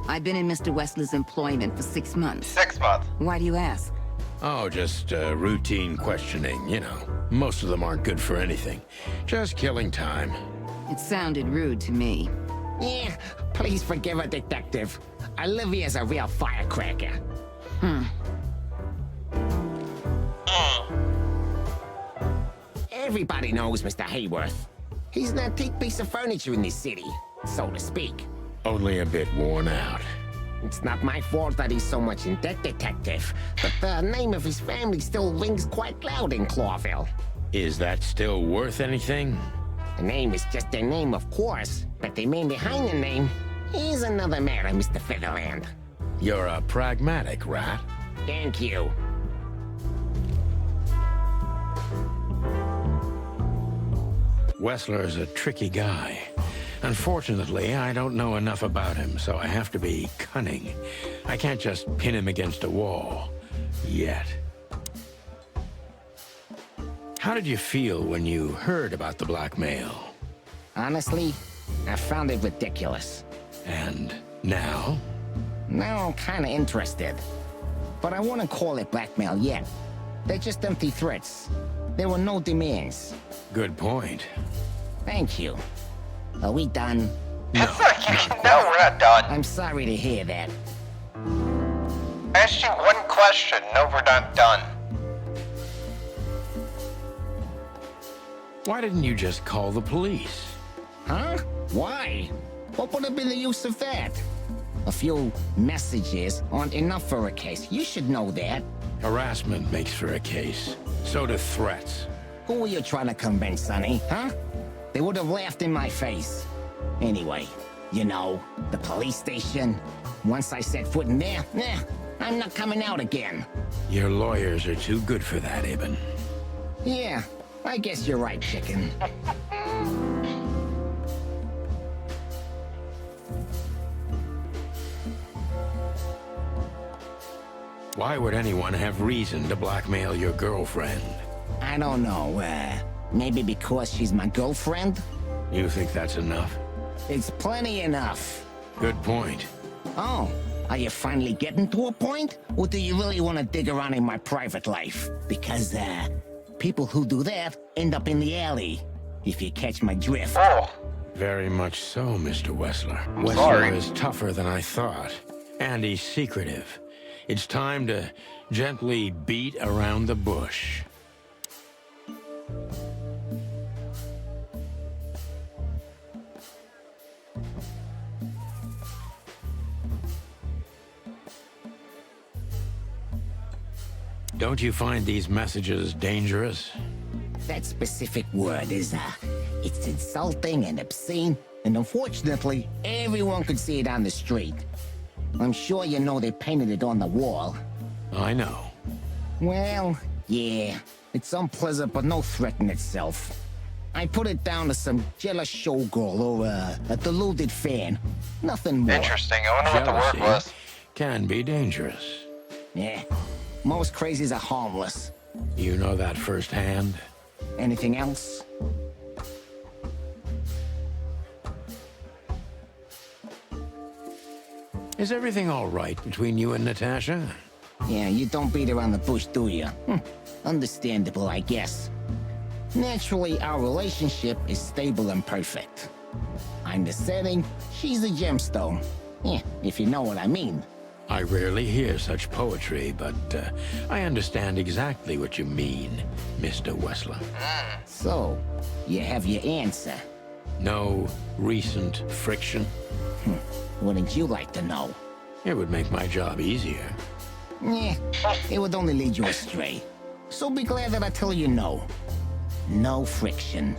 I've been in Mr. Wessler's employment for 6 months. 6 months. Why do you ask? Oh, just routine questioning, you know. Most of them aren't good for anything. Just killing time. It sounded rude to me. Yeah, please forgive a detective. Olivia's a real firecracker. Everybody knows Mr. Hayworth. He's an antique piece of furniture in this city, so to speak. Only a bit worn out. It's not my fault that he's so much in debt, detective, but the name of his family still rings quite loud in Clawville. Is that still worth anything? The name is just their name, of course, but the man behind the name is another matter, Mr. Featherland. You're a pragmatic rat. Thank you. Wessler's a tricky guy. Unfortunately, I don't know enough about him, so I have to be cunning. I can't just pin him against a wall. Yet. How did you feel when you heard about the blackmail? Honestly, I found it ridiculous. And now? Now I'm kinda interested. But I wouldn't call it blackmail yet. They're just empty threats. There were no demands. Good point. Thank you. Are we done? No, we're not done. I'm sorry to hear that. I asked you one question. No, we're not done. Why didn't you just call the police? Huh? Why? What would have been the use of that? A few messages aren't enough for a case. You should know that. Harassment makes for a case. So do threats. Who were you trying to convince, Sonny? Huh? They would have laughed in my face. Anyway, you know, the police station. Once I set foot in there, I'm not coming out again. Your lawyers are too good for that, Ibn. Yeah, I guess you're right, chicken. Why would anyone have reason to blackmail your girlfriend? I don't know, maybe because she's my girlfriend? You think that's enough? It's plenty enough. Good point. Oh, are you finally getting to a point? Or do you really want to dig around in my private life? Because, people who do that end up in the alley. If you catch my drift. Oh. Very much so, Mr. Wessler. Sorry. Wessler is tougher than I thought. And he's secretive. It's time to gently beat around the bush. Don't you find these messages dangerous? That specific word is, it's insulting and obscene, and unfortunately, everyone could see it on the street. I'm sure you know they painted it on the wall. I know. Well, yeah, it's unpleasant but no threat in itself. I put it down to some jealous showgirl or a deluded fan. Nothing more. Interesting. I wonder what the word was. Can be dangerous. Yeah, most crazies are harmless. You know that firsthand? Anything else? Is everything all right between you and Natasha? Yeah, you don't beat around the bush, do you? Understandable, I guess. Naturally, our relationship is stable and perfect. I'm the setting, she's the gemstone. Yeah, if you know what I mean. I rarely hear such poetry, but I understand exactly what you mean, Mr. Wessler. So, you have your answer. No recent friction? Wouldn't you like to know? It would make my job easier. Yeah, it would only lead you astray. So be glad that I tell you no. No friction.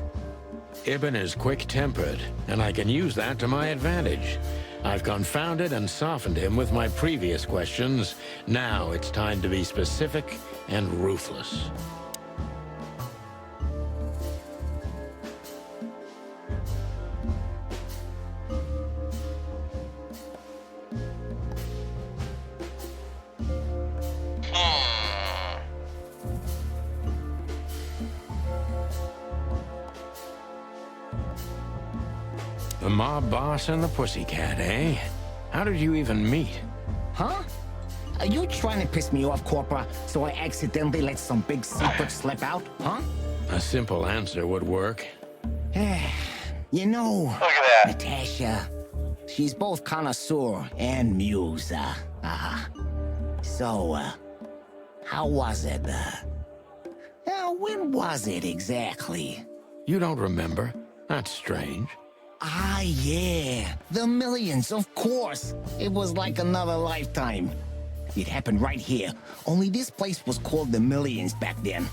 Ibn is quick-tempered, and I can use that to my advantage. I've confounded and softened him with my previous questions. Now it's time to be specific and ruthless. The mob boss and the pussycat, eh? How did you even meet? Huh? Are you trying to piss me off, Corpora, so I accidentally let some big secret slip out, huh? A simple answer would work. You know, Look at that. Natasha, she's both connoisseur and muse. So, how was it? When was it exactly? You don't remember? That's strange. Ah, yeah. The Millions, of course. It was like another lifetime. It happened right here. Only this place was called the Millions back then.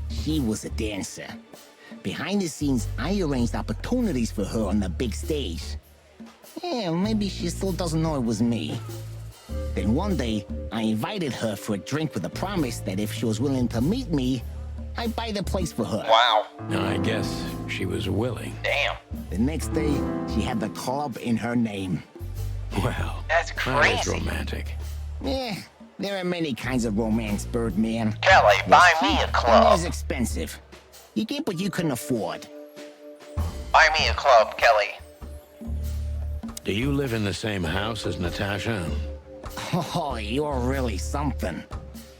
She was a dancer. Behind the scenes, I arranged opportunities for her on the big stage. Yeah, maybe she still doesn't know it was me. Then one day, I invited her for a drink with a promise that if she was willing to meet me, I'd buy the place for her. Wow. I guess she was willing. Damn. The next day, she had the club in her name. Well, That's that is crazy. romantic. Yeah, there are many kinds of romance, Birdman. Kelly, buy me a And club. there's expensive. You get what you couldn't afford. Buy me a club, Kelly. Do you live in the same house as Natasha? Oh, you're really something.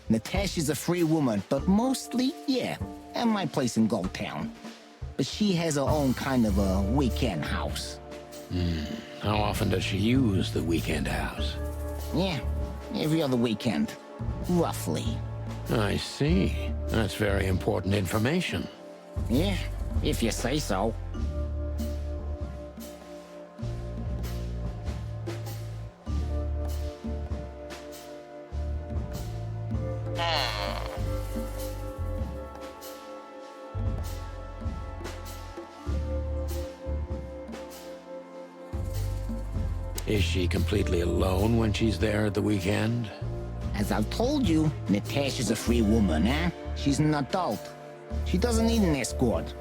Natasha's a free woman, but mostly, yeah, at my place in Gold Town. But she has her own kind of a weekend house. How often does she use the weekend house? Yeah, every other weekend. Roughly. I see. That's very important information. Yeah, if you say so. Is she completely alone when she's there at the weekend? As I've told you, Natasha's a free woman, eh? She's an adult. She doesn't need an escort.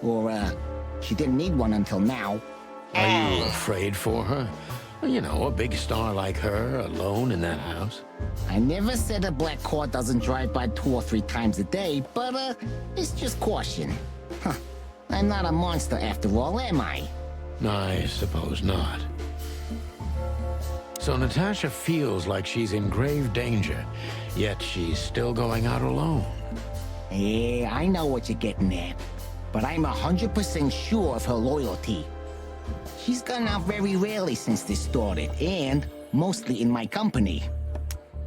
Or, she didn't need one until now. Are you afraid for her? You know, a big star like her, alone in that house. I never said a black car doesn't drive by 2 or 3 times a day, but, it's just caution. Huh. I'm not a monster after all, am I? I suppose not. So Natasha feels like she's in grave danger, yet she's still going out alone. Yeah, I know what you're getting at. But I'm 100% sure of her loyalty. She's gone out very rarely since this started, and mostly in my company.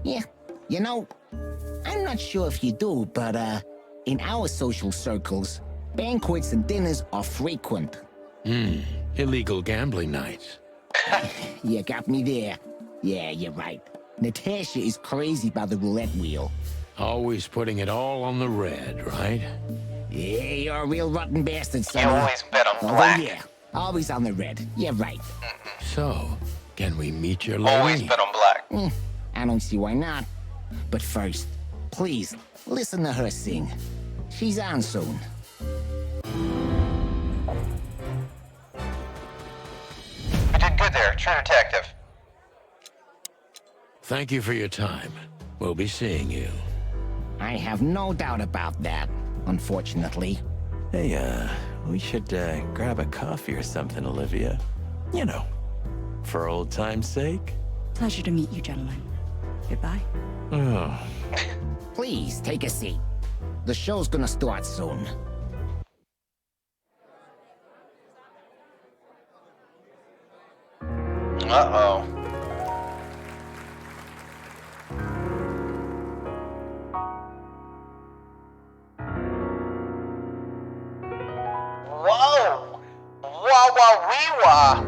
Yeah, you know, I'm not sure if you do, but, in our social circles, banquets and dinners are frequent. Illegal gambling nights. You got me there. Yeah, you're right. Natasha is crazy about the roulette wheel. Always putting it all on the red, right? Yeah, you're a real rotten bastard, son. You always bet on Although, black. yeah, always on the red. Yeah, right. So, can we meet your lady? Always bet on black. I don't see why not. But first, please, listen to her sing. She's on soon. You did good there, true detective. Thank you for your time. We'll be seeing you. I have no doubt about that, unfortunately. Hey, we should grab a coffee or something, Olivia. You know, for old time's sake. Pleasure to meet you, gentlemen. Goodbye. Oh. Please, take a seat. The show's gonna start soon. Uh-oh. Whoa! Wah-wah-wee-wah!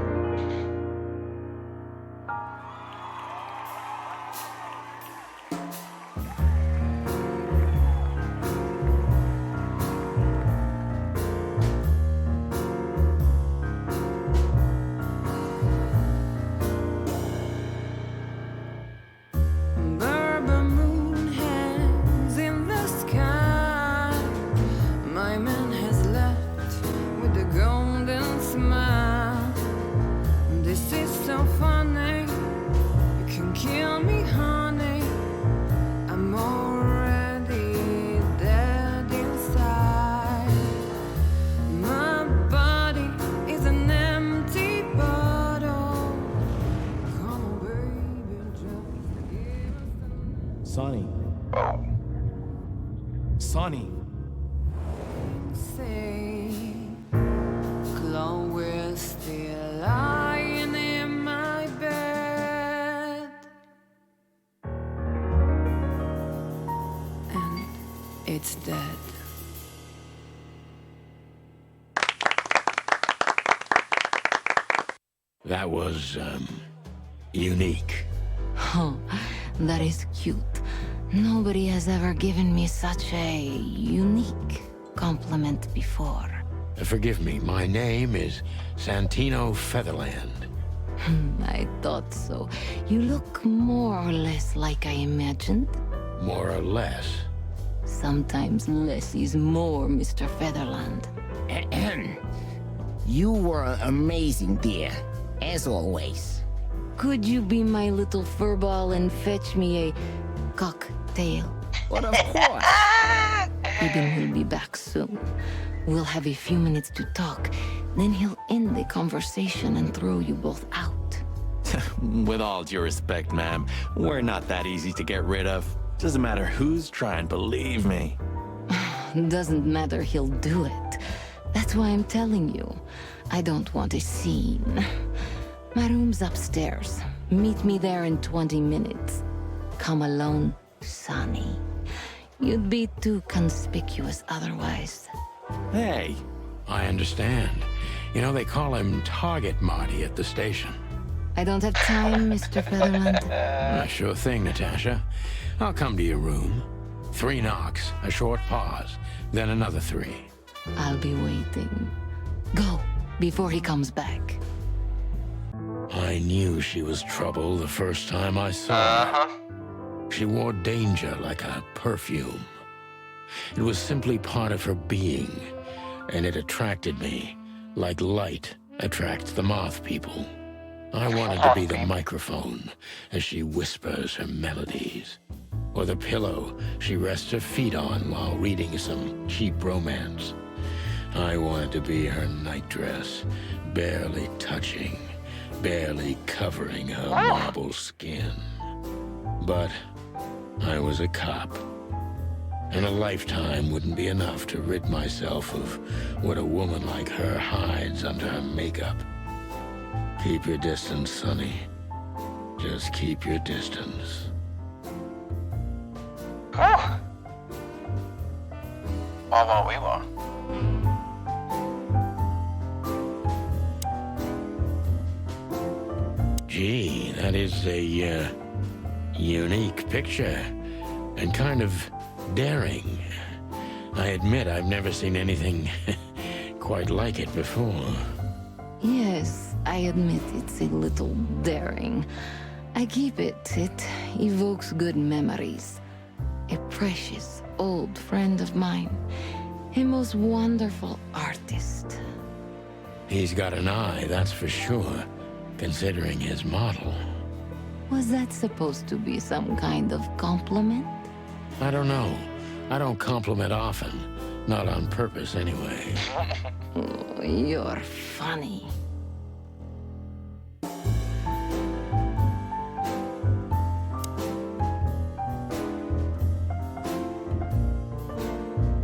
Sonny. Chloe's still lying in my bed, and it's dead. That was, unique. Oh, that is cute. Nobody has ever given me such a unique compliment before. Forgive me, my name is Santino Featherland. I thought so. You look more or less like I imagined. More or less. Sometimes less is more, Mr. Featherland. You were amazing, dear. As always. Could you be my little furball and fetch me a cocktail? But of course. Eben will be back soon. We'll have a few minutes to talk. Then he'll end the conversation and throw you both out. With all due respect, ma'am, we're not that easy to get rid of. Doesn't matter who's trying, believe me. Doesn't matter, he'll do it. That's why I'm telling you. I don't want a scene. My room's upstairs. Meet me there in 20 minutes. Come alone, Sonny. You'd be too conspicuous otherwise. Hey. I understand. You know, they call him Target Marty at the station. I don't have time, Mr. Featherland. Sure thing, Natasha. I'll come to your room. 3 knocks, a short pause, then another 3. I'll be waiting. Go, before he comes back. I knew she was trouble the first time I saw her. She wore danger like a perfume. It was simply part of her being, and it attracted me, like light attracts the moth people. I wanted to be the microphone as she whispers her melodies, or the pillow she rests her feet on while reading some cheap romance. I wanted to be her nightdress, barely touching, barely covering her marble skin. But I was a cop, and a lifetime wouldn't be enough to rid myself of what a woman like her hides under her makeup. Keep your distance, Sonny. Just keep your distance. Gee, that is a, unique picture, and kind of daring. I admit I've never seen anything quite like it before. Yes, I admit it's a little daring. I keep it. It evokes good memories. A precious old friend of mine. A most wonderful artist. He's got an eye, that's for sure, considering his model. Was that supposed to be some kind of compliment? I don't know. I don't compliment often. Not on purpose, anyway. Oh, you're funny.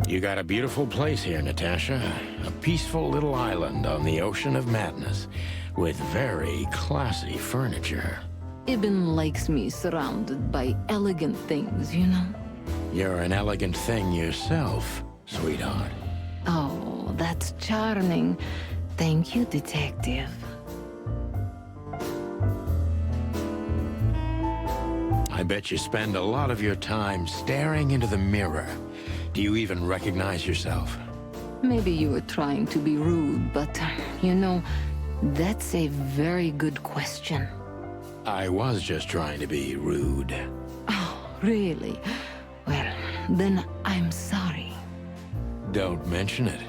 You got a beautiful place here, Natasha. A peaceful little island on the ocean of madness, with very classy furniture. Eben likes me surrounded by elegant things, you know? You're an elegant thing yourself, sweetheart. Oh, that's charming. Thank you, detective. I bet you spend a lot of your time staring into the mirror. Do you even recognize yourself? Maybe you were trying to be rude, but, you know, that's a very good question. I was just trying to be rude. Oh, really? Well, then I'm sorry. Don't mention it.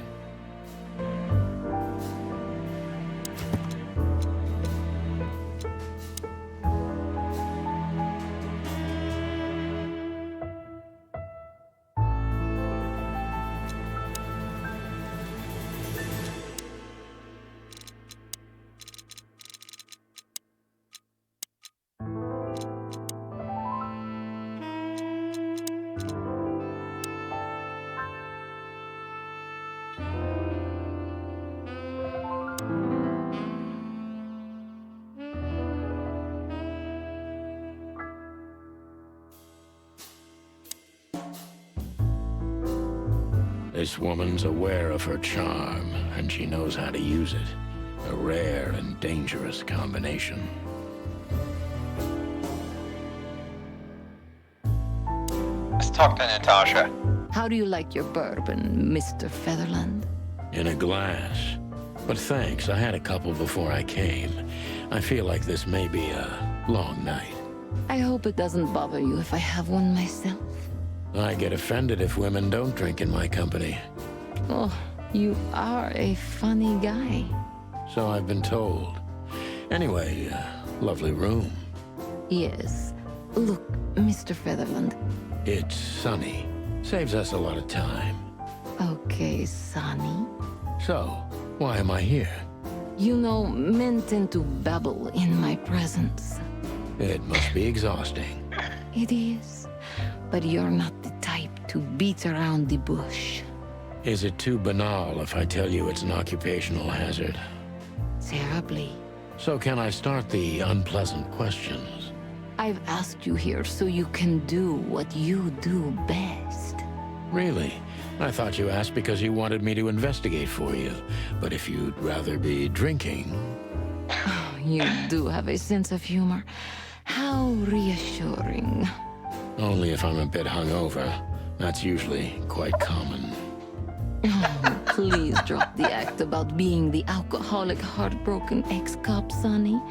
This woman's aware of her charm, and she knows how to use it. A rare and dangerous combination. Let's talk to Natasha. How do you like your bourbon, Mr. Featherland? In a glass. But thanks, I had a couple before I came. I feel like this may be a long night. I hope it doesn't bother you if I have one myself. I get offended if women don't drink in my company. Oh, you are a funny guy. So I've been told. Anyway, lovely room. Yes. Look, Mr. Featherland. It's sunny. Saves us a lot of time. Okay, Sonny. So, why am I here? You know, men tend to babble in my presence. It must be exhausting. It is. But you're not the type to beat around the bush. Is it too banal if I tell you it's an occupational hazard? Terribly. So can I start the unpleasant questions? I've asked you here so you can do what you do best. Really? I thought you asked because you wanted me to investigate for you. But if you'd rather be drinking... Oh, you do have a sense of humor. How reassuring. Only if I'm a bit hungover. That's usually quite common. Oh, please drop the act about being the alcoholic, heartbroken ex-cop, Sonny.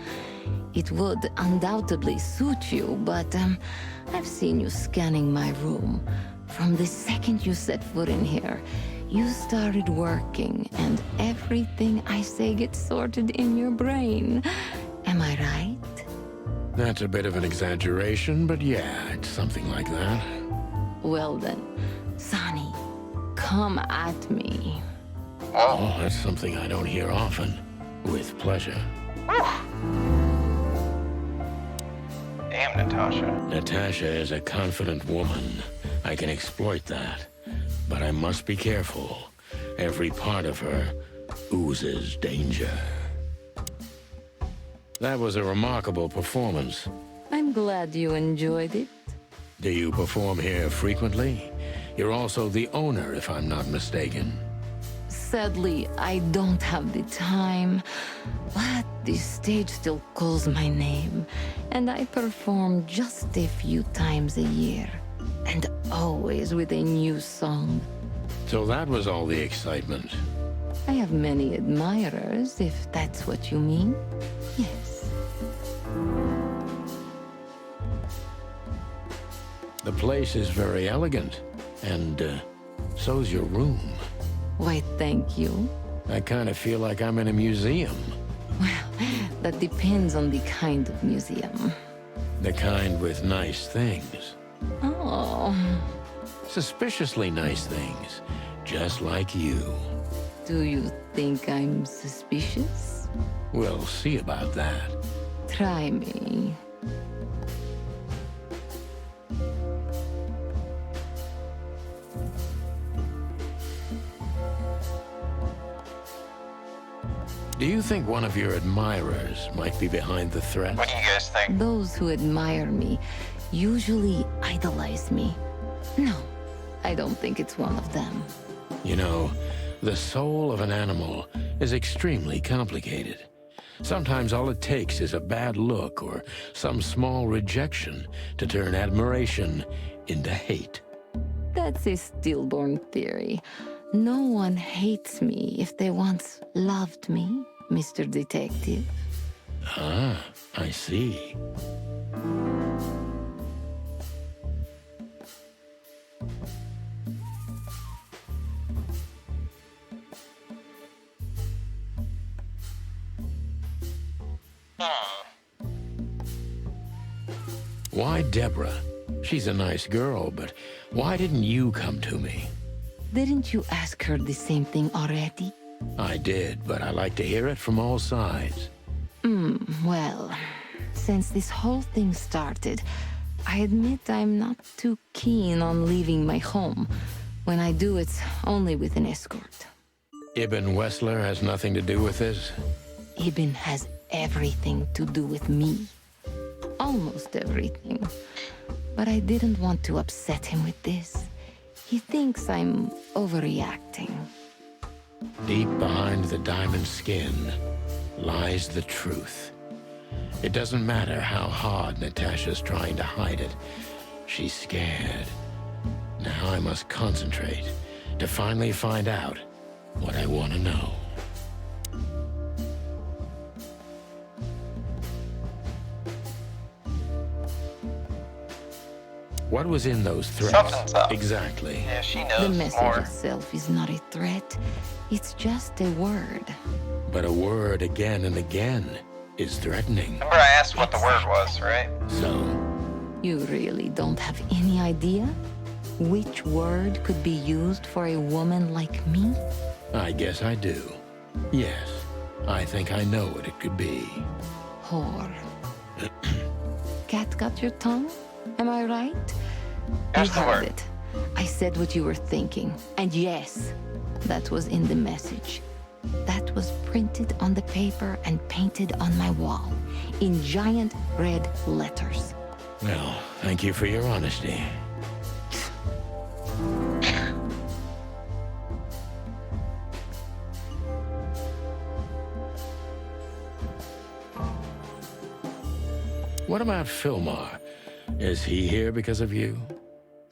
It would undoubtedly suit you, but I've seen you scanning my room. From the second you set foot in here, you started working, and everything I say gets sorted in your brain. Am I right? That's a bit of an exaggeration, but yeah, it's something like that. Well then, Sonny, come at me. Oh, that's something I don't hear often. With pleasure. Damn, Natasha. Natasha is a confident woman. I can exploit that. But I must be careful. Every part of her oozes danger. That was a remarkable performance. I'm glad you enjoyed it. Do you perform here frequently? You're also the owner, if I'm not mistaken. Sadly, I don't have the time, but the stage still calls my name, and I perform just a few times a year, and always with a new song. So that was all the excitement. I have many admirers, if that's what you mean. Yes. The place is very elegant, and so's your room. Why, thank you. I kind of feel like I'm in a museum. Well, that depends on the kind of museum. The kind with nice things. Oh. Suspiciously nice things, just like you. Do you think I'm suspicious? We'll see about that. Try me. Do you think one of your admirers might be behind the threat? What do you guys think? Those who admire me usually idolize me. No, I don't think it's one of them. You know, the soul of an animal is extremely complicated. Sometimes all it takes is a bad look or some small rejection to turn admiration into hate. That's a stillborn theory. No one hates me if they once loved me, Mr. Detective. Ah, I see. Why Deborah? She's a nice girl, but why didn't you come to me? Didn't you ask her the same thing already? I did, but I like to hear it from all sides. Well, since this whole thing started, I admit I'm not too keen on leaving my home. When I do, it's only with an escort. Ibn Wessler has nothing to do with this? Ibn has everything to do with me. Almost everything. But I didn't want to upset him with this. He thinks I'm overreacting. Deep behind the diamond skin lies the truth. It doesn't matter how hard Natasha's trying to hide it. She's scared. Now I must concentrate to finally find out what I want to know. What was in those threats? Something's up. Exactly. Yeah, she The knows message more. itself is not a threat. It's just a word. But a word again and again is threatening. Remember I asked what the word was, right? So, You really don't have any idea which word could be used for a woman like me? I guess I do. Yes, I think I know what it could be. Whore. Cat got your tongue? Am I right? Here's You the heard word. it. I said what you were thinking. And yes, that was in the message. That was printed on the paper and painted on my wall in giant red letters. Well, thank you for your honesty. What about Fillmore? Is he here because of you?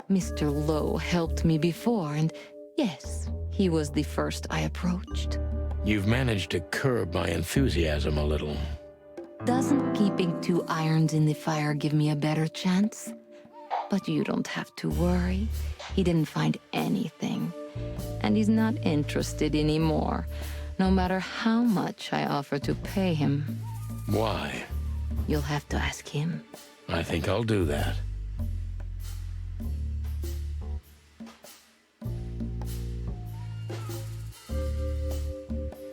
Mr. Lowe helped me before, and yes, he was the first I approached. You've managed to curb my enthusiasm a little. Doesn't keeping 2 irons in the fire give me a better chance? But you don't have to worry. He didn't find anything. And he's not interested anymore, no matter how much I offer to pay him. Why? You'll have to ask him. I think I'll do that.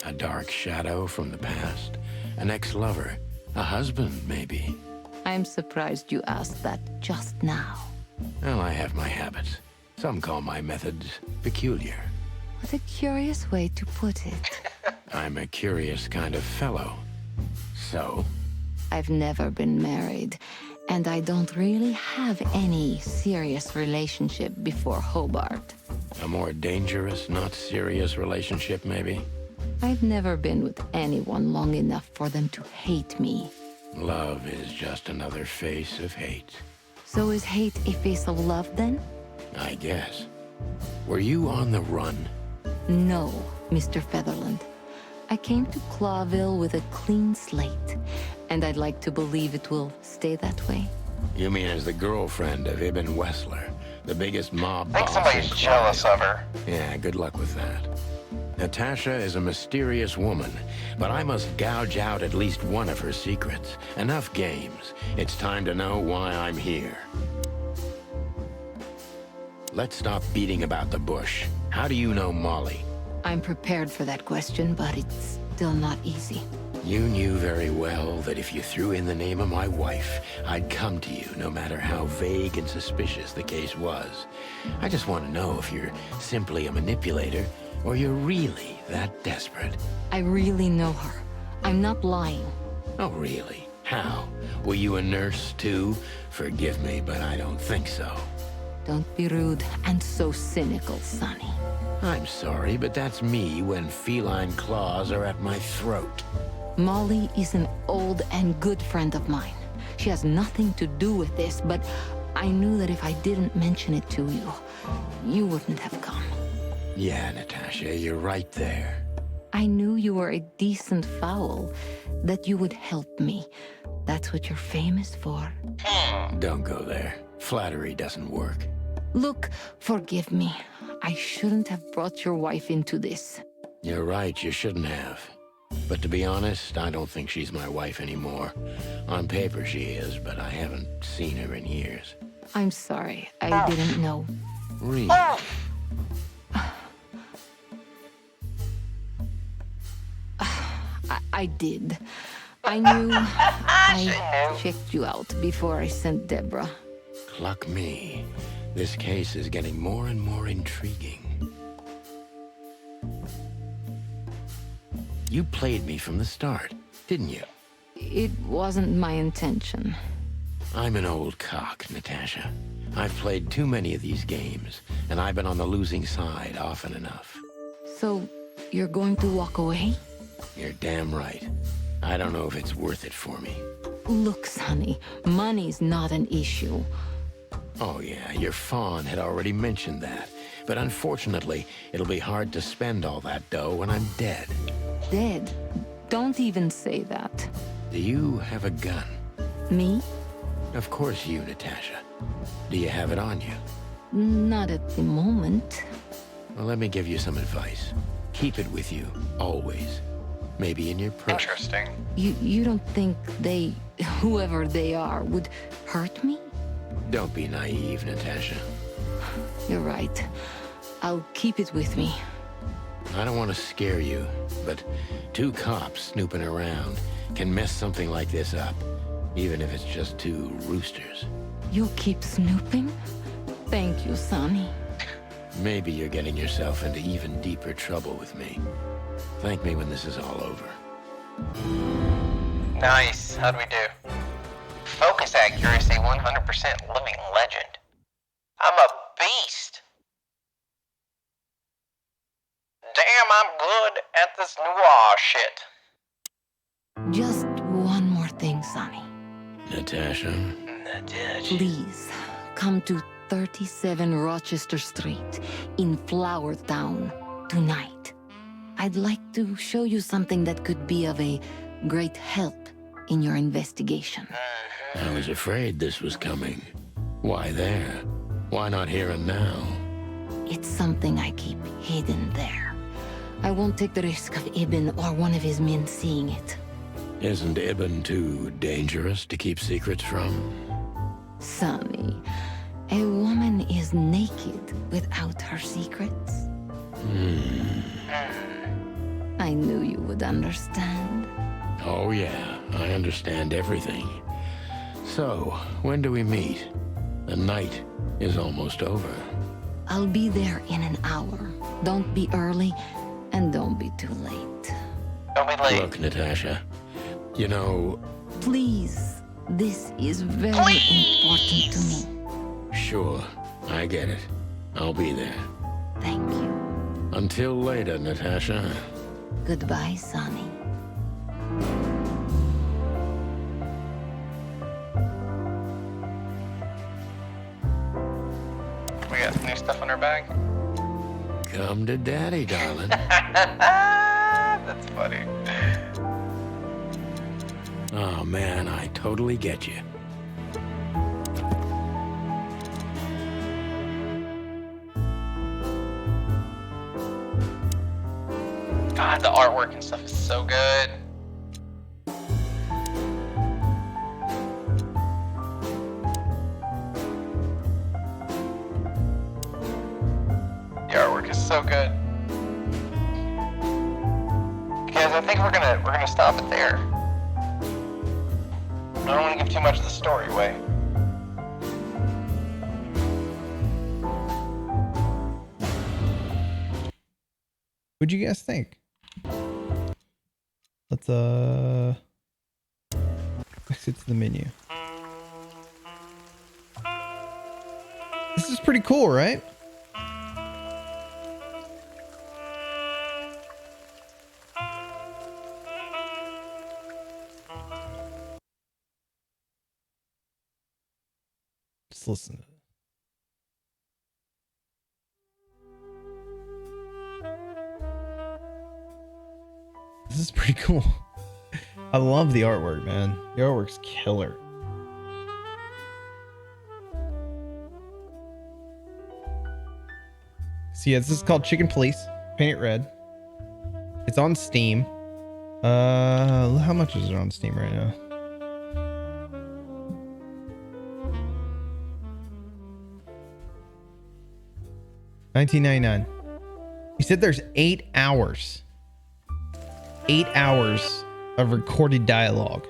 A dark shadow from the past? An ex-lover? A husband, maybe? I'm surprised you asked that just now. Well, I have my habits. Some call my methods peculiar. What a curious way to put it. I'm a curious kind of fellow. So? I've never been married, and I don't really have any serious relationship before Hobart. A more dangerous, not serious relationship, maybe? I've never been with anyone long enough for them to hate me. Love is just another face of hate. So is hate a face of love then? I guess. Were you on the run? No, Mr. Featherland. I came to Clawville with a clean slate, and I'd like to believe it will stay that way. You mean as the girlfriend of Ibn Wessler, the biggest mob I think boss somebody's in jealous of her. Yeah, good luck with that. Natasha is a mysterious woman, but I must gouge out at least one of her secrets. Enough games. It's time to know why I'm here. Let's stop beating about the bush. How do you know Molly? I'm prepared for that question, but it's still not easy. You knew very well that if you threw in the name of my wife, I'd come to you, no matter how vague and suspicious the case was. I just want to know if you're simply a manipulator, or you're really that desperate. I really know her. I'm not lying. Oh, really? How? Were you a nurse, too? Forgive me, but I don't think so. Don't be rude and so cynical, Sonny. I'm sorry, but that's me when feline claws are at my throat. Molly is an old and good friend of mine. She has nothing to do with this, but I knew that if I didn't mention it to you, you wouldn't have come. Yeah, Natasha, you're right there. I knew you were a decent fowl, that you would help me. That's what you're famous for. Don't go there. Flattery doesn't work. Look, forgive me. I shouldn't have brought your wife into this. You're right, you shouldn't have. But to be honest, I don't think she's my wife anymore. On paper she is, but I haven't seen her in years. I'm sorry, I didn't know. Really? I did. I knew. I checked you out before I sent Deborah. Cluck me. This case is getting more and more intriguing. You played me from the start, didn't you? It wasn't my intention. I'm an old cock, Natasha. I've played too many of these games, and I've been on the losing side often enough. So, you're going to walk away? You're damn right. I don't know if it's worth it for me. Look, Sonny, money's not an issue. Oh yeah, your fawn had already mentioned that. But unfortunately, it'll be hard to spend all that dough when I'm dead. Dead? Don't even say that. Do you have a gun? Me? Of course you, Natasha. Do you have it on you? Not at the moment. Well, let me give you some advice. Keep it with you, always. Maybe in your purse. Interesting. You don't think they, whoever they are, would hurt me? Don't be naive, Natasha. You're right. I'll keep it with me. I don't want to scare you, but 2 cops snooping around can mess something like this up, even if it's just 2 roosters. You'll keep snooping? Thank you, Sonny. Maybe you're getting yourself into even deeper trouble with me. Thank me when this is all over. Nice. How'd we do? Focus accuracy 100% living legend. I'm a beast. Damn, I'm good at this noir shit. Just one more thing, Sonny. Natasha? Please, come to 37 Rochester Street in Flower Town tonight. I'd like to show you something that could be of a great help in your investigation. I was afraid this was coming. Why there? Why not here and now? It's something I keep hidden there. I won't take the risk of Ibn or one of his men seeing it. Isn't Ibn too dangerous to keep secrets from? Sonny, a woman is naked without her secrets. I knew you would understand. Oh yeah, I understand everything. So, when do we meet? The night is almost over. I'll be there in an hour. Don't be early, and don't be too late. Don't be late. Look, Natasha, you know... Please, this is very important to me. Sure, I get it. I'll be there. Thank you. Until later, Natasha. Goodbye, Sonny. We got some new stuff in our bag. Come to daddy, darling. That's funny. Oh man, I totally get you. God, the artwork and stuff is so good. The artwork is so good. Guys, I think we're gonna stop it there. I don't want to give too much of the story away. What'd you guys think? Let's exit to the menu. This is pretty cool, right? Just listen to it. This is pretty cool. I love the artwork, man. The artwork's killer. So yeah, this is called Chicken Police. Paint it red. It's on Steam. How much is it on Steam right now? $19.99. You said there's 8 hours. 8 hours of recorded dialogue.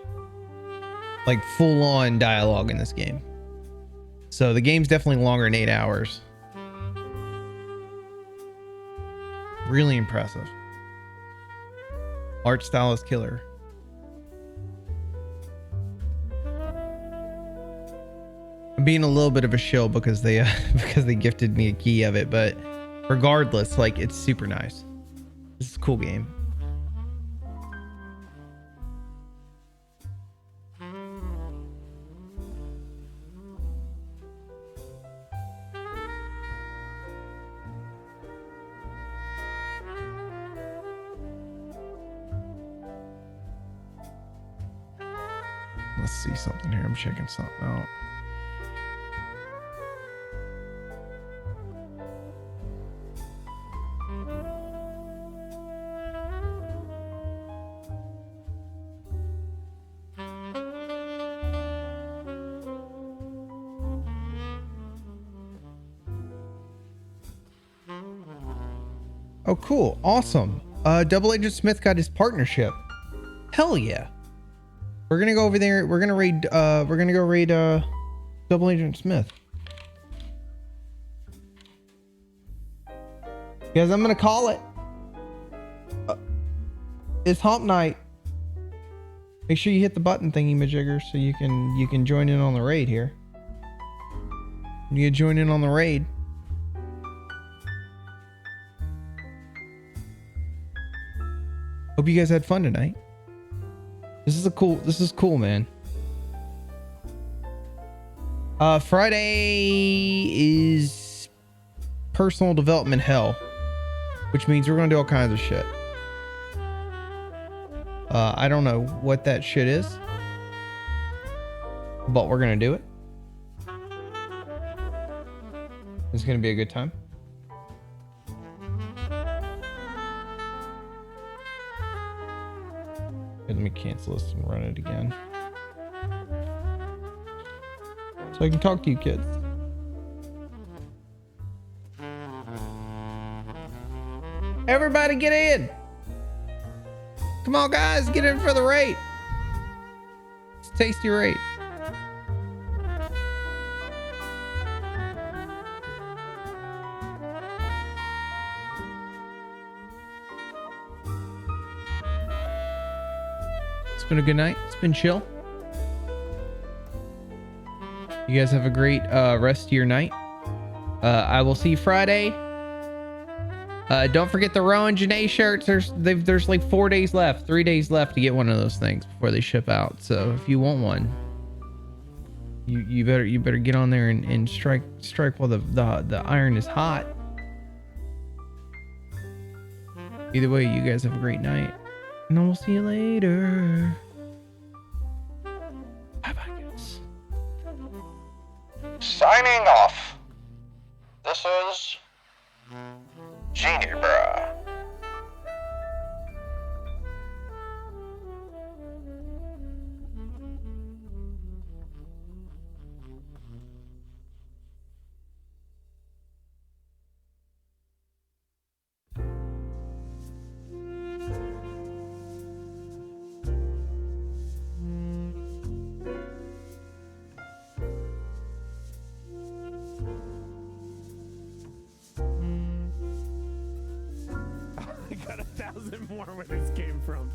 Like full on dialogue in this game. So the game's definitely longer than 8 hours. Really impressive. Art style is killer. I'm being a little bit of a shill because they gifted me a key of it, but regardless, like, it's super nice. This is a cool game. Let's see something here. I'm checking something out. Oh, cool. Awesome. Double Agent Smith got his partnership. Hell yeah. We're gonna go over there. We're gonna go raid Double Agent Smith. Guys, I'm gonna call it. It's hump night. Make sure you hit the button thingy majigger so you can join in on the raid here. You can join in on the raid. Hope you guys had fun tonight. This is cool, man. Friday is personal development hell, which means we're gonna do all kinds of shit. I don't know what that shit is, but we're gonna do it. It's gonna be a good time. Let me cancel this and run it again, so I can talk to you kids. Everybody get in. Come on, guys, get in for the raid. It's a tasty raid. It's been a good night. It's been chill. You guys have a great rest of your night. I will see you Friday. Don't forget the Rowan Janae shirts. There's like 4 days left, 3 days left to get one of those things before they ship out. So if you want one, you better get on there and strike while the iron is hot. Either way, you guys have a great night, and then we'll see you later. Bye bye, guys. Signing off. This is Geniebruh. I got 1,000 more where this came from.